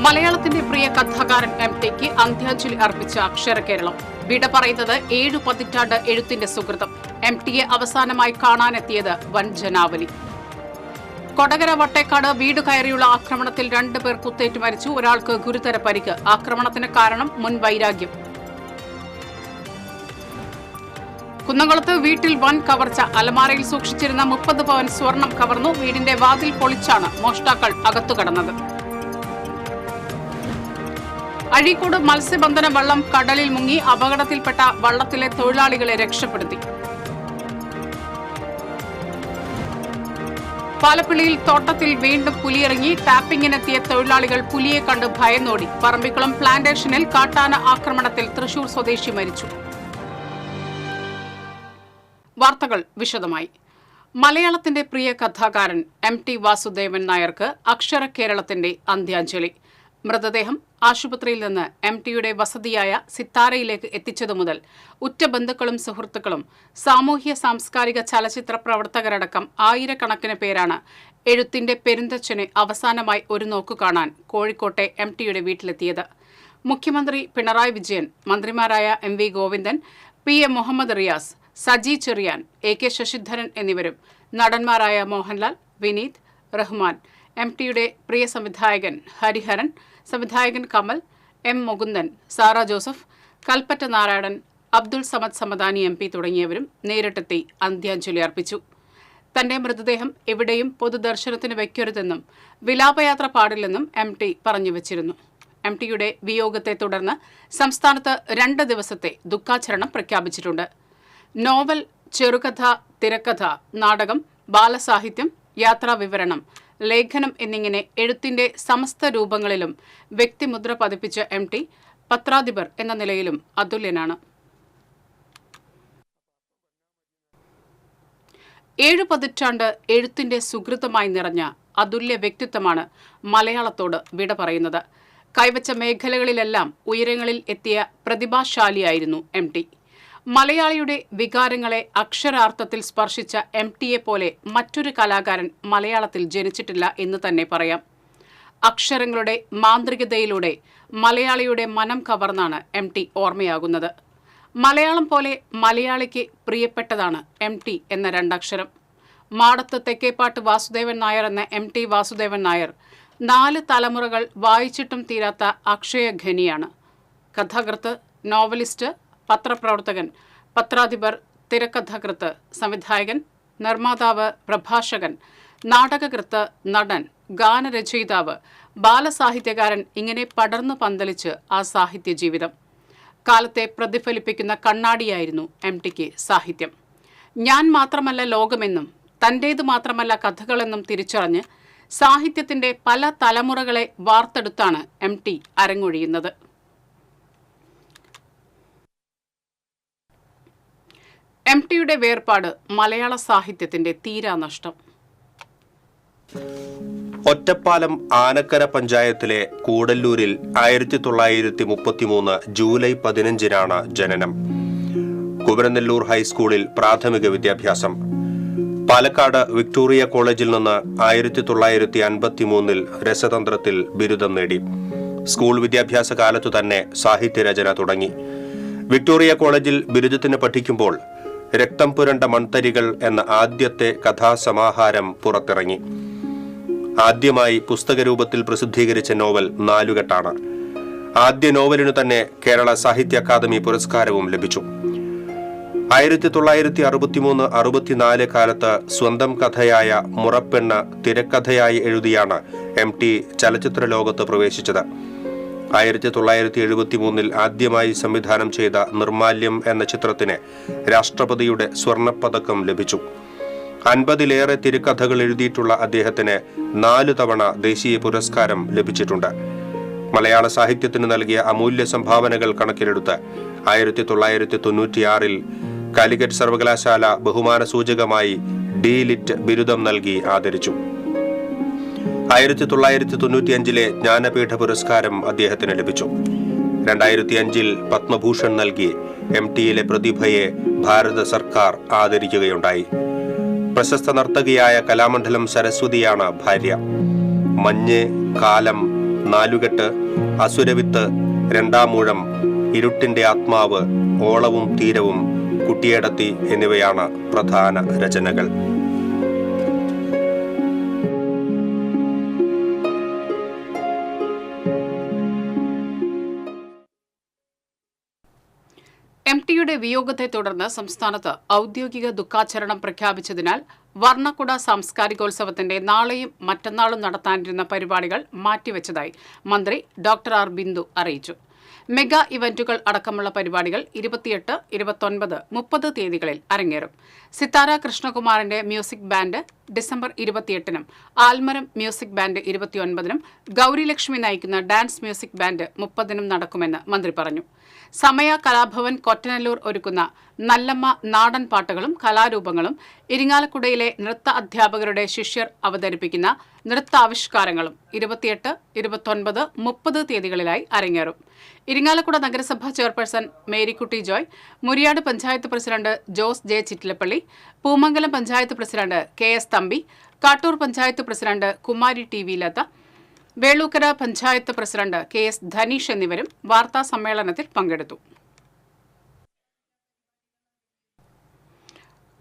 മലയാളത്തിന്റെ പ്രിയ കഥാകാരൻ എം.ടിക്ക് അന്ത്യാഞ്ജലി അർപ്പിച്ച അക്ഷര കേരളം. വിട പറയുന്നത് 7 പതിറ്റാണ്ട് എഴുത്തിന്റെ സുഹൃതം. എം.ടിയെ അവസാനമായി കാണാനെത്തിയത് വൻ ജനാവലി. കൊടകര വട്ടേക്കാട് വീട് കയറിയുള്ള ആക്രമണത്തിൽ 2 പേർ കുത്തേറ്റ് മരിച്ചു. ഒരാൾക്ക് ഗുരുതര പരിക്ക്. ആക്രമണത്തിന് കാരണം മുൻ വൈരാഗ്യം. കുന്നംകുളത്ത് വീട്ടിൽ വൻ കവർച്ച. അലമാരയിൽ സൂക്ഷിച്ചിരുന്ന 30 പവൻ സ്വർണം കവർന്നു. വീടിന്റെ വാതിൽ പൊളിച്ചാണ് മോഷ്ടാക്കൾ അകത്തുകടന്നത്. അഴീക്കോട് മത്സ്യബന്ധന വള്ളം കടലിൽ മുങ്ങി. അപകടത്തിൽപ്പെട്ട വള്ളത്തിലെ തൊഴിലാളികളെ രക്ഷപ്പെടുത്തി. പാലപ്പിള്ളിയിൽ തോട്ടത്തിൽ വീണ്ടും പുലിയിറങ്ങി. ടാപ്പിംഗിനെത്തിയ തൊഴിലാളികൾ പുലിയെ കണ്ട് ഭയന്നോടി. പറമ്പിക്കുളം പ്ലാന്റേഷനിൽ കാട്ടാന ആക്രമണത്തിൽ തൃശൂർ സ്വദേശി മരിച്ചു. വാർത്തകൾ വിശദമായി. മലയാളത്തിന്റെ പ്രിയ കഥാകാരൻ എം.ടി. വാസുദേവൻ നായർക്ക് അക്ഷര കേരളത്തിന്റെ അന്ത്യാഞ്ജലി. മൃതദേഹം ആശുപത്രിയിൽ നിന്ന് എം.ടിയുടെ വസതിയായ സിത്താരയിലേക്ക് എത്തിച്ചതു മുതൽ ഉറ്റ ബന്ധുക്കളും സുഹൃത്തുക്കളും സാമൂഹ്യ സാംസ്കാരിക ചലച്ചിത്ര പ്രവർത്തകരടക്കം ആയിരക്കണക്കിന് പേരാണ് എഴുത്തിന്റെ പെരുന്തച്ഛനെ അവസാനമായി ഒരു നോക്കു കാണാൻ കോഴിക്കോട്ടെ എം.ടിയുടെ വീട്ടിലെത്തിയത്. മുഖ്യമന്ത്രി പിണറായി വിജയൻ, മന്ത്രിമാരായ M V. Govindan, P A. Muhammad Riyas, Saji Cherian, A K. Sasidharan എന്നിവരും നടന്മാരായ മോഹൻലാൽ, വിനീത്, റഹ്മാൻ, എം.ടിയുടെ പ്രിയ സംവിധായകൻ ഹരിഹരൻ, സംവിധായകൻ കമൽ, എം. മുകുന്ദൻ, സാറ ജോസഫ്, കൽപ്പറ്റ നാരായണൻ, അബ്ദുൾ സമദ് സമദാനി എം.പി. തുടങ്ങിയവരും നേരിട്ടെത്തി അന്ത്യാഞ്ജലി അർപ്പിച്ചു. തന്റെ മൃതദേഹം എവിടെയും പൊതുദർശനത്തിന് വയ്ക്കരുതെന്നും വിലാപയാത്ര പാടില്ലെന്നും എം.ടി. പറഞ്ഞുവച്ചിരുന്നു. എം.ടിയുടെ വിയോഗത്തെ തുടർന്ന് സംസ്ഥാനത്ത് 2 ദിവസത്തെ ദുഃഖാചരണം പ്രഖ്യാപിച്ചിട്ടുണ്ട്. നോവൽ, ചെറുകഥ, തിരക്കഥ, നാടകം, ബാലസാഹിത്യം, യാത്രാവിവരണം, ലേഖനം എന്നിങ്ങനെ എഴുത്തിന്റെ സമസ്ത രൂപങ്ങളിലും വ്യക്തിമുദ്ര പതിപ്പിച്ച എം.ടി. പത്രാധിപർ എന്ന നിലയിലും അതുല്യനാണ്. 7 പതിറ്റാണ്ട് എഴുത്തിന്റെ സുഹൃതമായി നിറഞ്ഞ അതുല്യ വ്യക്തിത്വമാണ് മലയാളത്തോട് വിട പറയുന്നത്. കൈവച്ച മേഖലകളിലെല്ലാം ഉയരങ്ങളിൽ എത്തിയ പ്രതിഭാശാലിയായിരുന്നു എം.ടി. മലയാളിയുടെ വികാരങ്ങളെ അക്ഷരാർത്ഥത്തിൽ സ്പർശിച്ച എം.ടിയെ പോലെ മറ്റൊരു കലാകാരൻ മലയാളത്തിൽ ജനിച്ചിട്ടില്ല എന്ന് തന്നെ പറയാം. അക്ഷരങ്ങളുടെ മാന്ത്രികതയിലൂടെ മലയാളിയുടെ മനം കവർന്നാണ് എം.ടി. ഓർമ്മയാകുന്നത്. മലയാളം പോലെ മലയാളിക്ക് പ്രിയപ്പെട്ടതാണ് എം.ടി. എന്ന 2 അക്ഷരം. മാടത്ത് തെക്കേപ്പാട്ട് വാസുദേവൻ നായർ എന്ന എം.ടി. വാസുദേവൻ നായർ 4 തലമുറകൾ വായിച്ചിട്ടും തീരാത്ത അക്ഷയഖനിയാണ്. കഥാകൃത്ത്, നോവലിസ്റ്റ്, പത്രപ്രവർത്തകൻ, പത്രാധിപർ, തിരക്കഥാകൃത്ത്, സംവിധായകൻ, നിർമ്മാതാവ്, പ്രഭാഷകൻ, നാടകകൃത്ത്, നടൻ, ഗാനരചയിതാവ്, ബാലസാഹിത്യകാരൻ, ഇങ്ങനെ പടർന്നു പന്തലിച്ച് ആ സാഹിത്യ ജീവിതം. കാലത്തെ പ്രതിഫലിപ്പിക്കുന്ന കണ്ണാടിയായിരുന്നു എം.ടിക്ക് സാഹിത്യം. ഞാൻ മാത്രമല്ല ലോകമെന്നും തൻ്റേതു മാത്രമല്ല കഥകളെന്നും തിരിച്ചറിഞ്ഞ് സാഹിത്യത്തിന്റെ പല തലമുറകളെ വാർത്തെടുത്താണ് എം.ടി. അരങ്ങൊഴിയുന്നത്. എം.ടിയുടെ വേർപാട് മലയാള സാഹിത്യത്തിന്റെ തീരാനഷ്ടം. ഒറ്റപ്പാലം ആനക്കര പഞ്ചായത്തിലെ കൂടല്ലൂരിൽ 1933 ജൂലൈ 15-നാണ് ജനനം. കുമരനെല്ലൂർ ഹൈസ്കൂളിൽ പ്രാഥമിക വിദ്യാഭ്യാസം. പാലക്കാട് വിക്ടോറിയ കോളേജിൽ നിന്ന് 1953 രസതന്ത്രത്തിൽ ബിരുദം നേടി. സ്കൂൾ വിദ്യാഭ്യാസ കാലത്തു തന്നെ സാഹിത്യരചന തുടങ്ങി. വിക്ടോറിയ കോളേജിൽ ബിരുദത്തിന് പഠിക്കുമ്പോൾ രക്തം പുരണ്ട മൺതരികൾ എന്ന ആദ്യത്തെ കഥാസമാഹാരം പുറത്തിറങ്ങി. ആദ്യമായി പുസ്തകരൂപത്തിൽ പ്രസിദ്ധീകരിച്ച നോവൽ നാലുകെട്ടാണ്. ആദ്യ നോവലിനു തന്നെ കേരള സാഹിത്യ അക്കാദമി പുരസ്കാരവും ലഭിച്ചു. 1963-64 കാലത്ത് സ്വന്തം കഥയായ മുറപ്പെണ്ണ് തിരക്കഥയായി എഴുതിയാണ് എം.ടി. ചലച്ചിത്ര ലോകത്ത് പ്രവേശിച്ചത്. 1973 ആദ്യമായി സംവിധാനം ചെയ്ത നിർമാല്യം എന്ന ചിത്രത്തിന് രാഷ്ട്രപതിയുടെ സ്വർണപ്പതക്കം ലഭിച്ചു. 50-ലേറെ തിരക്കഥകൾ എഴുതിയിട്ടുള്ള അദ്ദേഹത്തിന് 4 തവണ ദേശീയ പുരസ്കാരം ലഭിച്ചിട്ടുണ്ട്. മലയാള സാഹിത്യത്തിന് നൽകിയ അമൂല്യ സംഭാവനകൾ കണക്കിലെടുത്ത് 1996 കാലിക്കറ്റ് സർവകലാശാല ബഹുമാന സൂചകമായി ഡി.ലിറ്റ് ബിരുദം നൽകി ആദരിച്ചു. 1995 ജ്ഞാനപീഠ പുരസ്കാരം അദ്ദേഹത്തിന് ലഭിച്ചു. 2005 പത്മഭൂഷൺ നൽകി എം.ടിയിലെ പ്രതിഭയെ ഭാരത സർക്കാർ ആദരിക്കുകയുണ്ടായി. പ്രശസ്ത നർത്തകിയായ കലാമണ്ഡലം സരസ്വതിയാണ് ഭാര്യ. മഞ്ഞ്, കാലം, നാലുകെട്ട്, അസുരവിത്ത്, രണ്ടാമൂഴം, ഇരുട്ടിന്റെ ആത്മാവ്, ഓളവും തീരവും, കുട്ടിയേടത്തി എന്നിവയാണ് പ്രധാന രചനകൾ. MTയുടെ വിയോഗത്തെ തുടർന്ന് സംസ്ഥാനത്ത് ഔദ്യോഗിക ദുഃഖാചരണം പ്രഖ്യാപിച്ചതിനാൽ വർണ്ണക്കുട സാംസ്കാരികോത്സവത്തിന്റെ നാളെയും മറ്റന്നാളും നടത്താനിരുന്ന പരിപാടികൾ മാറ്റിവെച്ചതായി മന്ത്രി ഡോക്ടർ ആർ ബിന്ദു അറിയിച്ചു. മെഗാ ഇവന്റുകൾ അടക്കമുള്ള പരിപാടികൾ 28, 29, 30 തീയതികളിൽ അരങ്ങേറും. സിത്താര കൃഷ്ണകുമാറിന്റെ മ്യൂസിക് ബാൻഡ് ഡിസംബർ 28-നും, ആൽമരം മ്യൂസിക് ബാൻഡ് 29-നും, ഗൗരിലക്ഷ്മി നയിക്കുന്ന ഡാൻസ് മ്യൂസിക് ബാൻഡ് 30-നും നടക്കുമെന്ന് മന്ത്രി പറഞ്ഞു. സമയ കലാഭവൻ കൊറ്റനല്ലൂർ ഒരുക്കുന്ന നല്ലമ്മ നാടൻ പാട്ടുകളും കലാരൂപങ്ങളും, ഇരിങ്ങാലക്കുടയിലെ നൃത്ത അധ്യാപകരുടെ ശിഷ്യർ അവതരിപ്പിക്കുന്ന നൃത്താവിഷ്കാരങ്ങളും 28, 29, 30 തീയതികളിലായി അരങ്ങേറും. ഇരിങ്ങാലക്കുട നഗരസഭാ chairperson Marykutty Joy, Muriyad panchayat president Jose J Chittilappally, Poomangalam panchayat president KS Thampi, Kattoor panchayat president Kumari TV Latha, Velookkara panchayat president KS Dhaneesh എന്നിവരും വാർത്താ സമ്മേളനത്തിൽ പങ്കെടുത്തു.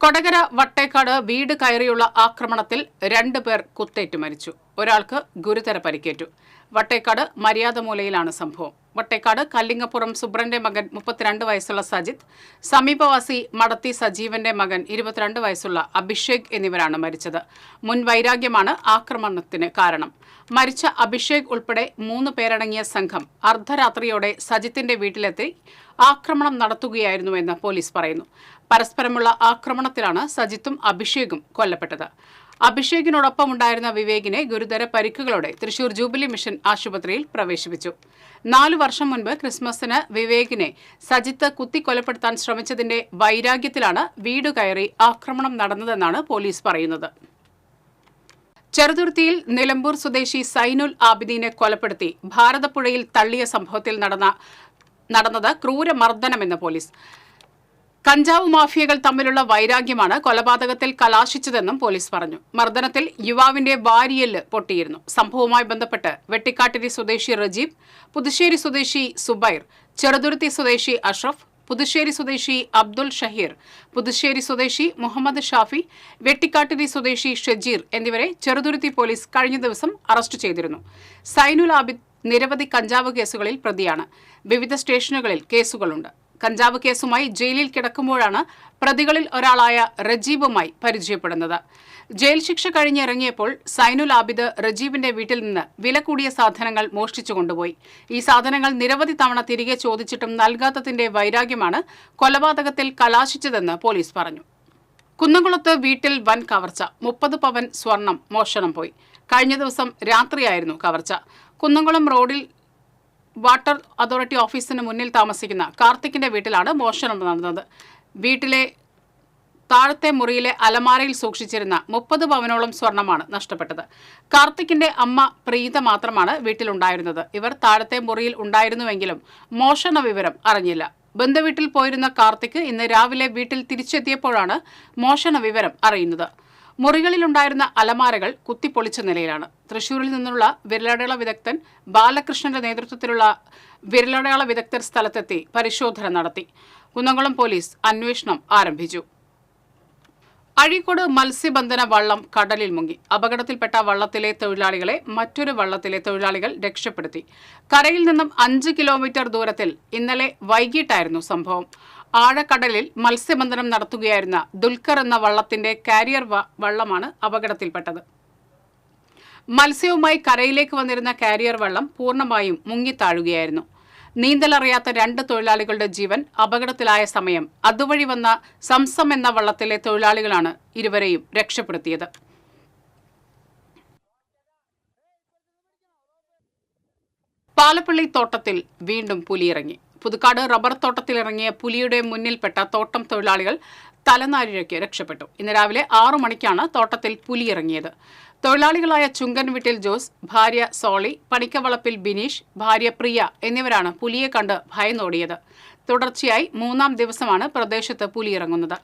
കൊടകര വട്ടേക്കാട് വീട് കയറിയുള്ള ആക്രമണത്തിൽ 2 പേർ കുത്തേറ്റ് മരിച്ചു. ഒരാൾക്ക് ഗുരുതര പരിക്കേറ്റു. വട്ടേക്കാട് മര്യാദമൂലയിലാണ് സംഭവം. വട്ടേക്കാട് കല്ലിങ്ങപ്പുറം സുബ്രന്റെ മകൻ 32 വയസ്സുള്ള സജിത്ത്, സമീപവാസി മടത്തി സജീവന്റെ മകൻ 22 വയസ്സുള്ള അഭിഷേക് എന്നിവരാണ് മരിച്ചത്. മുൻ വൈരാഗ്യമാണ് ആക്രമണത്തിന് കാരണം. മരിച്ച അഭിഷേക് ഉൾപ്പെടെ 3 പേരടങ്ങിയ സംഘം അർദ്ധരാത്രിയോടെ സജിത്തിന്റെ വീട്ടിലെത്തി ആക്രമണം നടത്തുകയായിരുന്നുവെന്ന് പോലീസ് പറയുന്നു. പരസ്പരമുള്ള ആക്രമണത്തിലാണ് സജിത്തും അഭിഷേകും കൊല്ലപ്പെട്ടത്. അഭിഷേകിനോടൊപ്പം ഉണ്ടായിരുന്ന വിവേകിനെ ഗുരുതര പരിക്കുകളോടെ തൃശൂർ ജൂബിലി മിഷൻ ആശുപത്രിയിൽ പ്രവേശിപ്പിച്ചു. 4 വർഷം മുൻപ് ക്രിസ്മസിന് വിവേകിനെ സജിത്ത് കുത്തിക്കൊലപ്പെടുത്താൻ ശ്രമിച്ചതിന്റെ വൈരാഗ്യത്തിലാണ് വീട് കയറി ആക്രമണം നടന്നതെന്നാണ് പോലീസ് പറയുന്നത്. ചെറുതുരുത്തിയിൽ നിലമ്പൂർ സ്വദേശി സൈനുൽ ആബിദീനെ കൊലപ്പെടുത്തി ഭാരതപ്പുഴയിൽ തള്ളിയ സംഭവത്തിൽ നടന്നത് ക്രൂരമർദ്ദനമെന്ന് പോലീസ്. കഞ്ചാവ് മാഫിയകൾ തമ്മിലുള്ള വൈരാഗ്യമാണ് കൊലപാതകത്തിൽ കലാശിച്ചതെന്നും പോലീസ് പറഞ്ഞു. മർദ്ദനത്തിൽ യുവാവിന്റെ വാരിയെല്ല് പൊട്ടിയിരുന്നു. സംഭവവുമായി ബന്ധപ്പെട്ട് വെട്ടിക്കാട്ടിരി സ്വദേശി റജീബ്, പുതുശ്ശേരി സ്വദേശി സുബൈർ, ചെറുതുരുത്തി സ്വദേശി അഷ്റഫ്, പുതുശ്ശേരി സ്വദേശി അബ്ദുൾ ഷഹീർ, പുതുശ്ശേരി സ്വദേശി മുഹമ്മദ് ഷാഫി, വെട്ടിക്കാട്ടിരി സ്വദേശി ഷജീർ എന്നിവരെ ചെറുതുരുത്തി പോലീസ് കഴിഞ്ഞ ദിവസം അറസ്റ്റ് ചെയ്തിരുന്നു. സൈനുൽ ആബിദ് നിരവധി കഞ്ചാവ് കേസുകളിൽ പ്രതിയാണ്. വിവിധ സ്റ്റേഷനുകളിൽ കേസുകളുണ്ട്. കഞ്ചാവ് കേസുമായി ജയിലിൽ കിടക്കുമ്പോഴാണ് പ്രതികളിൽ ഒരാളായ റജീബുമായി പരിചയപ്പെടുന്നത്. ജയിൽ ശിക്ഷ കഴിഞ്ഞിറങ്ങിയപ്പോൾ സൈനുൽ ആബിദ് റജീബിന്റെ വീട്ടിൽ നിന്ന് വില കൂടിയ സാധനങ്ങൾ മോഷ്ടിച്ചു കൊണ്ടുപോയി. ഈ സാധനങ്ങൾ നിരവധി തവണ തിരികെ ചോദിച്ചിട്ടും നൽകാത്തതിന്റെ വൈരാഗ്യമാണ് കൊലപാതകത്തിൽ കലാശിച്ചതെന്ന് പോലീസ് പറഞ്ഞു. കുന്നംകുളത്ത് വീട്ടിൽ വൻ കവർച്ച. 30 പവൻ സ്വർണം മോഷണം പോയി. കഴിഞ്ഞ ദിവസം രാത്രിയായിരുന്നു കവർച്ച. കുന്നംകുളം റോഡിൽ വാട്ടർ അതോറിറ്റി ഓഫീസിന് മുന്നിൽ താമസിക്കുന്ന കാർത്തിക്കിന്റെ വീട്ടിലാണ് മോഷണം നടന്നത്. വീട്ടിലെ താഴത്തെ മുറിയിലെ അലമാരയിൽ സൂക്ഷിച്ചിരുന്ന 30 പവനോളം സ്വർണമാണ് നഷ്ടപ്പെട്ടത്. കാർത്തിക്കിന്റെ അമ്മ പ്രീത മാത്രമാണ് വീട്ടിലുണ്ടായിരുന്നത്. ഇവർ താഴത്തെ മുറിയിൽ ഉണ്ടായിരുന്നുവെങ്കിലും മോഷണ വിവരം അറിഞ്ഞില്ല. ബന്ധുവീട്ടിൽ പോയിരുന്ന കാർത്തിക് ഇന്ന് രാവിലെ വീട്ടിൽ തിരിച്ചെത്തിയപ്പോഴാണ് മോഷണ വിവരം അറിയുന്നത്. മുറികളിലുണ്ടായിരുന്ന അലമാരകൾ കുത്തിപ്പൊളിച്ച നിലയിലാണ്. തൃശൂരിൽ നിന്നുള്ള വിരലടയാള വിദഗ്ധൻ ബാലകൃഷ്ണന്റെ നേതൃത്വത്തിലുള്ള വിരലടയാള വിദഗ്ധർ സ്ഥലത്തെത്തി പരിശോധന നടത്തി. കുന്നംകുളം പോലീസ് അന്വേഷണം ആരംഭിച്ചു. അഴീക്കോട് മത്സ്യബന്ധന വള്ളം കടലിൽ മുങ്ങി. അപകടത്തിൽപ്പെട്ട വള്ളത്തിലെ തൊഴിലാളികളെ മറ്റൊരു വള്ളത്തിലെ തൊഴിലാളികൾ രക്ഷപ്പെടുത്തി. കരയിൽ നിന്നും 5 കിലോമീറ്റർ ദൂരത്തിൽ ഇന്നലെ വൈകിട്ടായിരുന്നു സംഭവം. ആഴക്കടലിൽ മത്സ്യബന്ധനം നടത്തുകയായിരുന്ന ദുൽഖർ എന്ന വള്ളത്തിന്റെ കാരിയർ വള്ളമാണ് അപകടത്തിൽപ്പെട്ടത്. മത്സ്യവുമായി കരയിലേക്ക് വന്നിരുന്ന കാരിയർ വള്ളം പൂർണ്ണമായും മുങ്ങിത്താഴുകയായിരുന്നു. നീന്തലറിയാത്ത 2 തൊഴിലാളികളുടെ ജീവൻ അപകടത്തിലായ സമയം അതുവഴി വന്ന സംസം എന്ന വള്ളത്തിലെ തൊഴിലാളികളാണ് ഇരുവരെയും രക്ഷപ്പെടുത്തിയത്. പാലപ്പള്ളി തോട്ടത്തിൽ വീണ്ടും പുലിയിറങ്ങി. പുതുക്കാട് റബ്ബർ തോട്ടത്തിലിറങ്ങിയ പുലിയുടെ മുന്നിൽപ്പെട്ട തോട്ടം തൊഴിലാളികൾ തലനാരിഴയ്ക്ക് രക്ഷപ്പെട്ടു. ഇന്ന് രാവിലെ 6 മണിക്കാണ് തോട്ടത്തിൽ പുലിയിറങ്ങിയത്. തൊഴിലാളികളായ ചുങ്കൻ വീട്ടിൽ ജോസ്, ഭാര്യ സോളി, പണിക്കവളപ്പിൽ ബിനീഷ്, ഭാര്യ പ്രിയ എന്നിവരാണ് പുലിയെ കണ്ട് ഭയന്നോടിയത്. തുടർച്ചയായി മൂന്നാം ദിവസമാണ് പ്രദേശത്ത് പുലി ഇറങ്ങുന്നത്.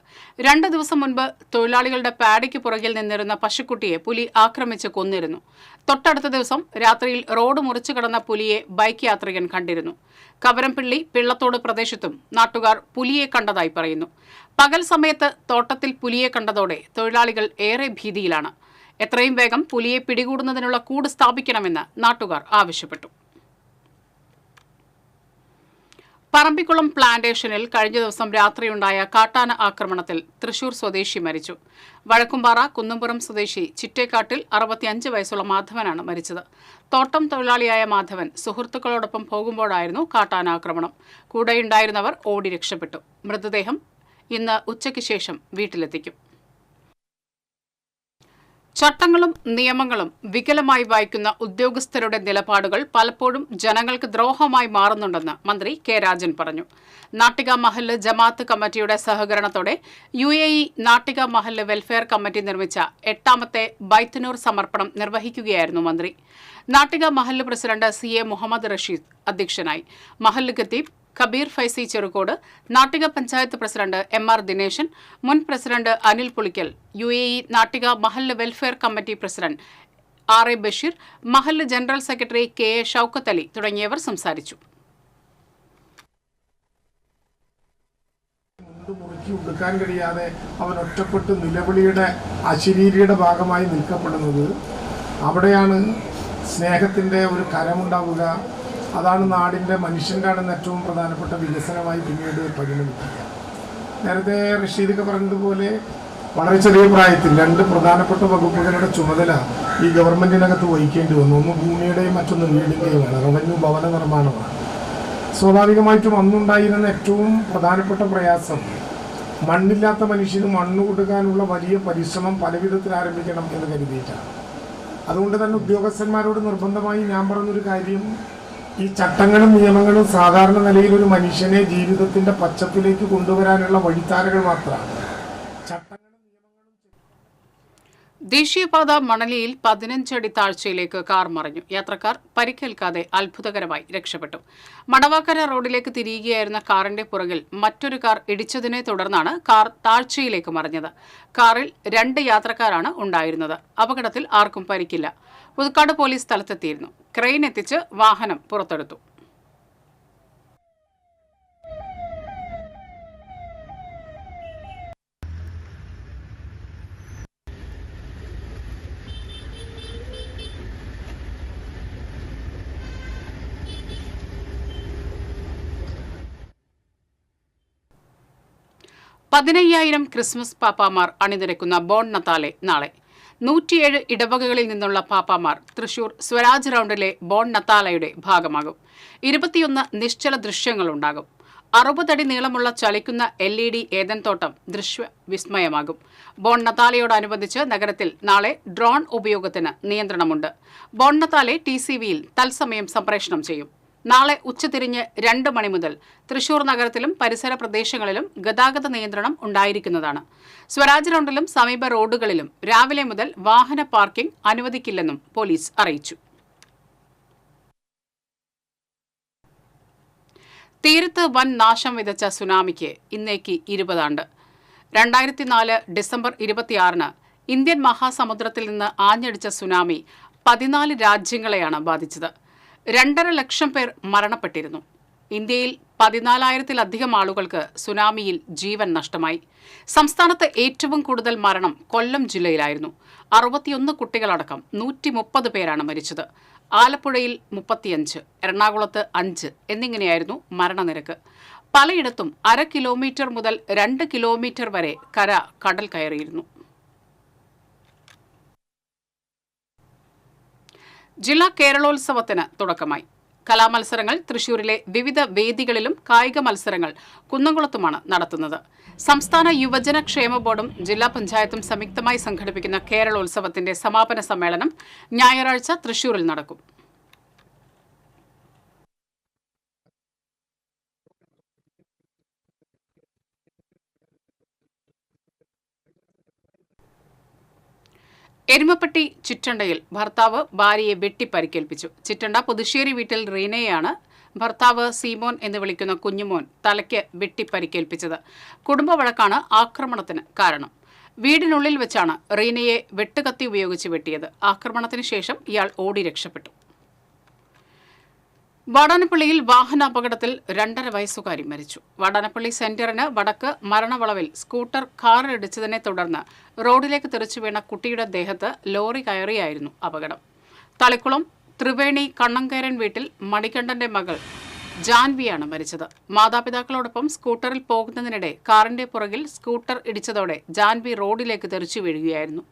2 ദിവസം മുൻപ് തൊഴിലാളികളുടെ പാഡിക്ക് പുറകിൽ നിന്നിരുന്ന പശുക്കുട്ടിയെ പുലി ആക്രമിച്ച് കൊന്നിരുന്നു. തൊട്ടടുത്ത ദിവസം രാത്രിയിൽ റോഡ് മുറിച്ചു കടന്ന പുലിയെ ബൈക്ക് യാത്രികൻ കണ്ടിരുന്നു. കവരംപള്ളി പിള്ളത്തോട് പ്രദേശത്തും നാട്ടുകാർ പുലിയെ കണ്ടതായി പറയുന്നു. പകൽ സമയത്ത് തോട്ടത്തിൽ പുലിയെ കണ്ടതോടെ തൊഴിലാളികൾ ഏറെ ഭീതിയിലാണ്. എത്രയും വേഗം പുലിയെ പിടികൂടുന്നതിനുള്ള കൂട് സ്ഥാപിക്കണമെന്ന് നാട്ടുകാർ ആവശ്യപ്പെട്ടു. പറമ്പിക്കുളം പ്ലാന്റേഷനിൽ കഴിഞ്ഞ ദിവസം രാത്രിയുണ്ടായ കാട്ടാന ആക്രമണത്തിൽ തൃശൂർ സ്വദേശി മരിച്ചു. വഴക്കുംപാറ കുന്നുംപുറം സ്വദേശി ചിറ്റേക്കാട്ടിൽ 65 വയസ്സുള്ള മാധവനാണ് മരിച്ചത്. തോട്ടം തൊഴിലാളിയായ മാധവൻ സുഹൃത്തുക്കളോടൊപ്പം പോകുമ്പോഴായിരുന്നു കാട്ടാനാക്രമണം. കൂടെയുണ്ടായിരുന്നവർ ഓടി രക്ഷപ്പെട്ടു. മൃതദേഹം ഇന്ന് ഉച്ചയ്ക്ക് ശേഷം വീട്ടിലെത്തിക്കും. ചട്ടങ്ങളും നിയമങ്ങളും വികലമായി വായിക്കുന്ന ഉദ്യോഗസ്ഥരുടെ നിലപാടുകൾ പലപ്പോഴും ജനങ്ങൾക്ക് ദ്രോഹമായി മാറുന്നുണ്ടെന്ന് മന്ത്രി കെ രാജൻ പറഞ്ഞു. നാട്ടിക മഹല്ല് ജമാഅത്ത് കമ്മിറ്റിയുടെ സഹകരണത്തോടെ UAE നാട്ടിക മഹല്ല് വെൽഫെയർ കമ്മിറ്റി നിർമ്മിച്ച 8ാമത്തെ ബൈത്തനൂർ സമർപ്പണം നിർവഹിക്കുകയായിരുന്നു മന്ത്രി. നാട്ടിക മഹല്ല് പ്രസിഡന്റ് CA മുഹമ്മദ് റഷീദ് അധ്യക്ഷനായി. മഹല്ല് ഖത്തീബ് കബീർ ഫൈസി ചെറുകോട്, നാട്ടിക പഞ്ചായത്ത് പ്രസിഡന്റ് MR ദിനേശൻ, മുൻ പ്രസിഡന്റ് അനിൽ പുളിക്കൽ, UAE നാട്ടിക മഹല്ല് welfare committee president RA Basheer, മഹല്ല് general secretary KA Shoukath Ali തുടങ്ങിയവർ സംസാരിച്ചു. ഉടുക്കാൻ കഴിയാതെ അവൻ ഒറ്റപ്പെട്ട് നിലവിളിയുടെ അശരീരിയുടെ ഭാഗമായി നിൽക്കപ്പെടുന്നത്. അവിടെയാണ് സ്നേഹത്തിൻ്റെ ഒരു കരമുണ്ടാവുക. അതാണ് നാടിൻ്റെ മനുഷ്യൻ്റെ ഏറ്റവും പ്രധാനപ്പെട്ട വികസനമായി പിന്നീട് പരിണമിക്കുക. നേരത്തെ റഷീദൊക്കെ പറഞ്ഞതുപോലെ വളരെ ചെറിയ പ്രായത്തിൽ 2 പ്രധാനപ്പെട്ട വകുപ്പുകളുടെ ചുമതല ഈ ഗവൺമെൻറ്റിനകത്ത് വഹിക്കേണ്ടി വന്നു. ഒന്ന് ഭൂമിയുടെയും മറ്റൊന്ന് വീടിൻ്റെയുമാണ്. റവന്യൂ ഭവന നിർമ്മാണമാണ്. സ്വാഭാവികമായിട്ടും അന്നുണ്ടായിരുന്ന ഏറ്റവും പ്രധാനപ്പെട്ട പ്രയാസം മണ്ണില്ലാത്ത മനുഷ്യന് മണ്ണ് കൊടുക്കാനുള്ള വലിയ പരിശ്രമം പലവിധത്തിൽ ആരംഭിക്കണം എന്ന് കരുതിയിട്ടാണ്. അതുകൊണ്ട് തന്നെ ഉദ്യോഗസ്ഥന്മാരോട് നിർബന്ധമായി ഞാൻ പറഞ്ഞൊരു കാര്യം, ഈ ചട്ടങ്ങളും നിയമങ്ങളും സാധാരണ നിലയിൽ ഒരു മനുഷ്യനെ ജീവിതത്തിന്റെ പച്ചപ്പിലേക്ക് കൊണ്ടുവരാനുള്ള വഴിത്താരകൾ മാത്രമാണ്. ദേശീയപാത മണലിയിൽ 15 അടി താഴ്ചയിലേക്ക് കാർ മറിഞ്ഞു. യാത്രക്കാർ പരിക്കേൽക്കാതെ അത്ഭുതകരമായി രക്ഷപ്പെട്ടു. മടവാക്കര റോഡിലേക്ക് തിരിയുകയായിരുന്ന കാറിന്റെ പുറകിൽ മറ്റൊരു കാർ ഇടിച്ചതിനെ തുടർന്നാണ് കാർ താഴ്ചയിലേക്ക് മറിഞ്ഞത്. കാറിൽ 2 യാത്രക്കാരാണ് ഉണ്ടായിരുന്നത്. അപകടത്തിൽ ആർക്കും പരിക്കില്ല. പുതുക്കാട് പോലീസ് സ്ഥലത്തെത്തിയിരുന്നു. ക്രെയിൻ എത്തിച്ച് വാഹനം പുറത്തെടുത്തു. പതിനയ്യായിരം ക്രിസ്മസ് പാപ്പാമാർ അണിനിരക്കുന്ന ബോൺ നത്താലെ നാളെ. 107 ഇടവകകളിൽ നിന്നുള്ള പാപ്പാമാർ തൃശൂർ സ്വരാജ് റൗണ്ടിലെ ബോൺ നത്താലയുടെ ഭാഗമാകും. 21 നിശ്ചല ദൃശ്യങ്ങളുണ്ടാകും. 60 അടി നീളമുള്ള ചലിക്കുന്ന LED ഏദൻ തോട്ടം ദൃശ്യവിസ്മയമാകും. ബോൺ നത്താലയോടനുബന്ധിച്ച് നഗരത്തിൽ നാളെ ഡ്രോൺ ഉപയോഗത്തിന് നിയന്ത്രണമുണ്ട്. ബോൺ നത്താലെ TCVയിൽ തത്സമയം സംപ്രേഷണം ചെയ്യും. നാളെ ഉച്ചതിരിഞ്ഞ് 2 മണി മുതൽ തൃശൂർ നഗരത്തിലും പരിസര പ്രദേശങ്ങളിലും ഗതാഗത നിയന്ത്രണം ഉണ്ടായിരിക്കുന്നതാണ്. സ്വരാജ് റൗണ്ടിലും സമീപ റോഡുകളിലും രാവിലെ മുതൽ വാഹന പാർക്കിംഗ് അനുവദിക്കില്ലെന്നും പോലീസ് അറിയിച്ചു. തീരത്ത് വൻ നാശം വിതച്ച സുനാമിക്ക് ഇന്നേക്ക് 20 ആണ്ട്. 2004 ഡിസംബർ 26-ന് ഇന്ത്യൻ മഹാസമുദ്രത്തിൽ നിന്ന് ആഞ്ഞടിച്ച സുനാമി 14 രാജ്യങ്ങളെയാണ് ബാധിച്ചത്. 2.5 ലക്ഷം പേർ മരണപ്പെട്ടിരുന്നു. ഇന്ത്യയിൽ 14,000-ലധികം ആളുകൾക്ക് സുനാമിയിൽ ജീവൻ നഷ്ടമായി. സംസ്ഥാനത്ത് ഏറ്റവും കൂടുതൽ മരണം കൊല്ലം ജില്ലയിലായിരുന്നു. 61 കുട്ടികളടക്കം 130 പേരാണ് മരിച്ചത്. ആലപ്പുഴയിൽ 35, എറണാകുളത്ത് 5 എന്നിങ്ങനെയായിരുന്നു മരണനിരക്ക്. പലയിടത്തും 1/2 കിലോമീറ്റർ മുതൽ 2 കിലോമീറ്റർ വരെ കടൽ കയറിയിരുന്നു. ജില്ലാ കേരളോത്സവത്തിന് തുടക്കമായി. കലാമത്സരങ്ങൾ തൃശൂരിലെ വിവിധ വേദികളിലും കായിക മത്സരങ്ങൾ കുന്നംകുളത്തുമാണ് നടത്തുന്നത്. സംസ്ഥാന യുവജന ക്ഷേമ ബോർഡും ജില്ലാ പഞ്ചായത്തും സംയുക്തമായി സംഘടിപ്പിക്കുന്ന കേരളോത്സവത്തിന്റെ സമാപന സമ്മേളനം ഞായറാഴ്ച തൃശൂരിൽ നടക്കും. എരുമപ്പെട്ടി ചിറ്റണ്ടയിൽ ഭർത്താവ് ഭാര്യയെ വെട്ടി പരിക്കേൽപ്പിച്ചു. ചിറ്റണ്ട പുതുശ്ശേരി വീട്ടിൽ റീനയെയാണ് ഭർത്താവ് സീമോൻ എന്ന് വിളിക്കുന്ന കുഞ്ഞുമോൻ തലയ്ക്ക് വെട്ടിപ്പരിക്കേൽപ്പിച്ചത്. കുടുംബ വഴക്കാണ് ആക്രമണത്തിന് കാരണം. വീടിനുള്ളിൽ വെച്ചാണ് റീനയെ വെട്ടുകത്തി ഉപയോഗിച്ച് വെട്ടിയത്. ആക്രമണത്തിന് ശേഷം ഇയാൾ ഓടി രക്ഷപ്പെട്ടു. വാടാനപ്പള്ളിയിൽ വാഹനാപകടത്തിൽ 2.5 വയസ്സുകാരി മരിച്ചു. വാടാനപ്പള്ളി സെന്ററിന് വടക്ക് മരണവളവിൽ സ്കൂട്ടർ കാറിലിടിച്ചതിനെ തുടർന്ന് റോഡിലേക്ക് തെറിച്ചു വീണ കുട്ടിയുടെ ദേഹത്ത് ലോറി കയറിയായിരുന്നു അപകടം. തളിക്കുളം ത്രിവേണി കണ്ണങ്കേരൻ വീട്ടിൽ മണികണ്ഠന്റെ മകൾ ജാൻവിയാണ് മരിച്ചത്. മാതാപിതാക്കളോടൊപ്പം സ്കൂട്ടറിൽ പോകുന്നതിനിടെ കാറിന്റെ പുറകിൽ സ്കൂട്ടർ ഇടിച്ചതോടെ ജാൻവി റോഡിലേക്ക് തെറിച്ചു വീഴുകയായിരുന്നു.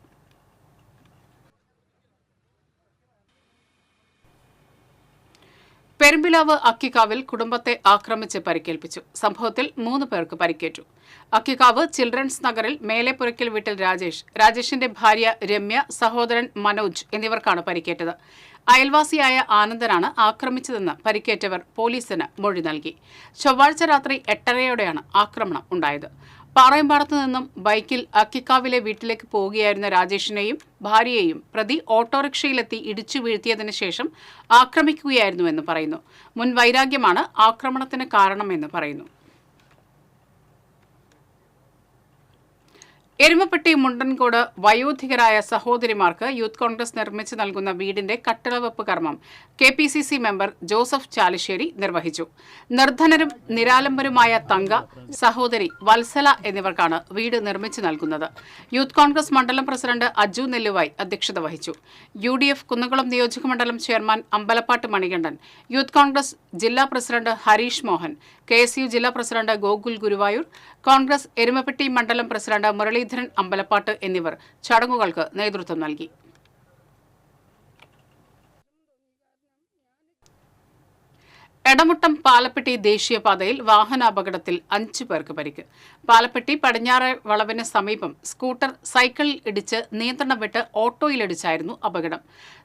പെരുമ്പിലാവ് അക്കിക്കാവിൽ കുടുംബത്തെ ആക്രമിച്ച് പരിക്കേൽപ്പിച്ചു. സംഭവത്തിൽ 3 പേർക്ക് പരിക്കേറ്റു. അക്കിക്കാവ് ചിൽഡ്രൻസ് നഗറിൽ മേലെപ്പുരയ്ക്കൽ വീട്ടിൽ രാജേഷിന്റെ ഭാര്യ രമ്യ, സഹോദരൻ മനോജ് എന്നിവർക്കാണ് പരിക്കേറ്റത്. അയൽവാസിയായ ആനന്ദനാണ് ആക്രമിച്ചതെന്ന് പരിക്കേറ്റവർ പോലീസിന് മൊഴി നൽകി. ചൊവ്വാഴ്ച രാത്രി 8:30യോടെയാണ് ആക്രമണം ഉണ്ടായത്. പാറയമ്പാടത്തു നിന്നും ബൈക്കിൽ അക്കിക്കാവിലെ വീട്ടിലേക്ക് പോവുകയായിരുന്ന രാജേഷിനെയും ഭാര്യയെയും പ്രതി ഓട്ടോറിക്ഷയിലെത്തി ഇടിച്ചു വീഴ്ത്തിയതിനു ശേഷം ആക്രമിക്കുകയായിരുന്നുവെന്ന് പറയുന്നു. മുൻ വൈരാഗ്യമാണ് ആക്രമണത്തിന് കാരണമെന്ന് പറയുന്നു. എരുമപ്പെട്ടി മുണ്ടൻകോട് വയോധികരായ സഹോദരിമാർക്ക് യൂത്ത് കോൺഗ്രസ് നിർമ്മിച്ചു നൽകുന്ന വീടിന്റെ കട്ടിളവെപ്പ് കർമ്മം KPCC മെമ്പർ ജോസഫ് ചാലിശ്ശേരി നിർവഹിച്ചു. നിർധനരും നിരാലംബരുമായ തങ്ക, സഹോദരി വത്സല എന്നിവർക്കാണ് വീട് നിർമ്മിച്ചു നൽകുന്നത്. യൂത്ത് കോൺഗ്രസ് മണ്ഡലം പ്രസിഡന്റ് അജു നെല്ലുവായി അധ്യക്ഷത വഹിച്ചു. UDF കുന്നംകുളം നിയോജകമണ്ഡലം ചെയർമാൻ അമ്പലപ്പാട്ട് മണികണ്ഠൻ, യൂത്ത് കോൺഗ്രസ് ജില്ലാ പ്രസിഡന്റ് ഹരീഷ് മോഹൻ, KSU ജില്ലാ പ്രസിഡന്റ് ഗോകുൽ ഗുരുവായൂർ, കോൺഗ്രസ് എരുമപ്പെട്ടി മണ്ഡലം പ്രസിഡന്റ് മുരളീധരൻ അമ്പലപ്പാട്ട് എന്നിവർ ചടങ്ങുകൾക്ക് നേതൃത്വം നൽകി. എടമുട്ടം പാലപ്പെട്ടി ദേശീയപാതയിൽ വാഹനാപകടത്തിൽ 5 പേർക്ക് പരിക്ക്. പാലപ്പെട്ടി പടിഞ്ഞാറെ വളവിന് സമീപം സ്കൂട്ടർ സൈക്കിളിൽ ഇടിച്ച് നിയന്ത്രണം വിട്ട് ഓട്ടോയിലിടിച്ചായിരുന്നു അപകടം.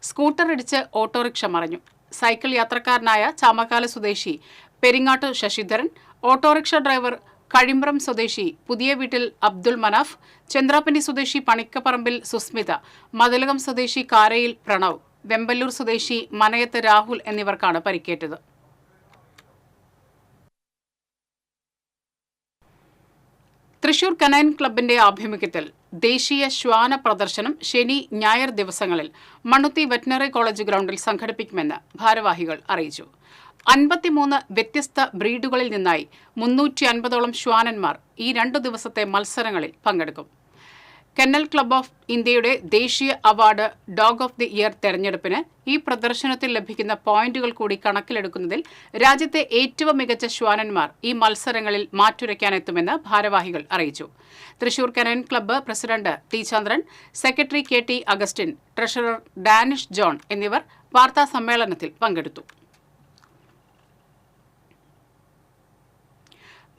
സ്കൂട്ടർ ഇടിച്ച് ഓട്ടോറിക്ഷ മറിഞ്ഞു. സൈക്കിൾ യാത്രക്കാരനായ ചാമക്കാല സ്വദേശി പെരിങ്ങാട്ട് ശശിധരൻ, ഓട്ടോറിക്ഷ ഡ്രൈവർ കഴിമ്പ്രം സ്വദേശി പുതിയ വീട്ടിൽ അബ്ദുൾ മനാഫ്, ചന്ദ്രാപ്പനി സ്വദേശി പണിക്കപ്പറമ്പിൽ സുസ്മിത, മതിലകം സ്വദേശി കാരയിൽ പ്രണവ്, വെമ്പല്ലൂർ സ്വദേശി മനയത്ത് രാഹുൽ എന്നിവർക്കാണ് പരിക്കേറ്റത്. തൃശൂർ കനൈൻ ക്ലബിന്റെ ആഭിമുഖ്യത്തിൽ ദേശീയ ശ്വാന പ്രദർശനം ശനി, ഞായർ ദിവസങ്ങളിൽ മണ്ണുത്തി വെറ്റിനറി കോളേജ് ഗ്രൗണ്ടിൽ സംഘടിപ്പിക്കുമെന്ന് ഭാരവാഹികൾ അറിയിച്ചു. 53 വ്യത്യസ്ത ബ്രീഡുകളിൽ നിന്നായി 350ഓളം ശ്വാനന്മാർ ഈ 2 ദിവസത്തെ മത്സരങ്ങളിൽ പങ്കെടുക്കും. കെന്നൽ ക്ലബ് ഓഫ് ഇന്ത്യയുടെ ദേശീയ award dog of the year തെരഞ്ഞെടുപ്പിന് ഈ പ്രദർശനത്തിൽ ലഭിക്കുന്ന പോയിന്റുകൾ കൂടി കണക്കിലെടുക്കുന്നതിൽ രാജ്യത്തെ ഏറ്റവും മികച്ച ശ്വാനന്മാർ ഈ മത്സരങ്ങളിൽ മാറ്റുരയ്ക്കാനെത്തുമെന്ന് ഭാരവാഹികൾ അറിയിച്ചു. Thrissur canine club president T Chandran, secretary KT Augustine, treasurer Danish John എന്നിവർ വാർത്താ സമ്മേളനത്തിൽ പങ്കെടുത്തു.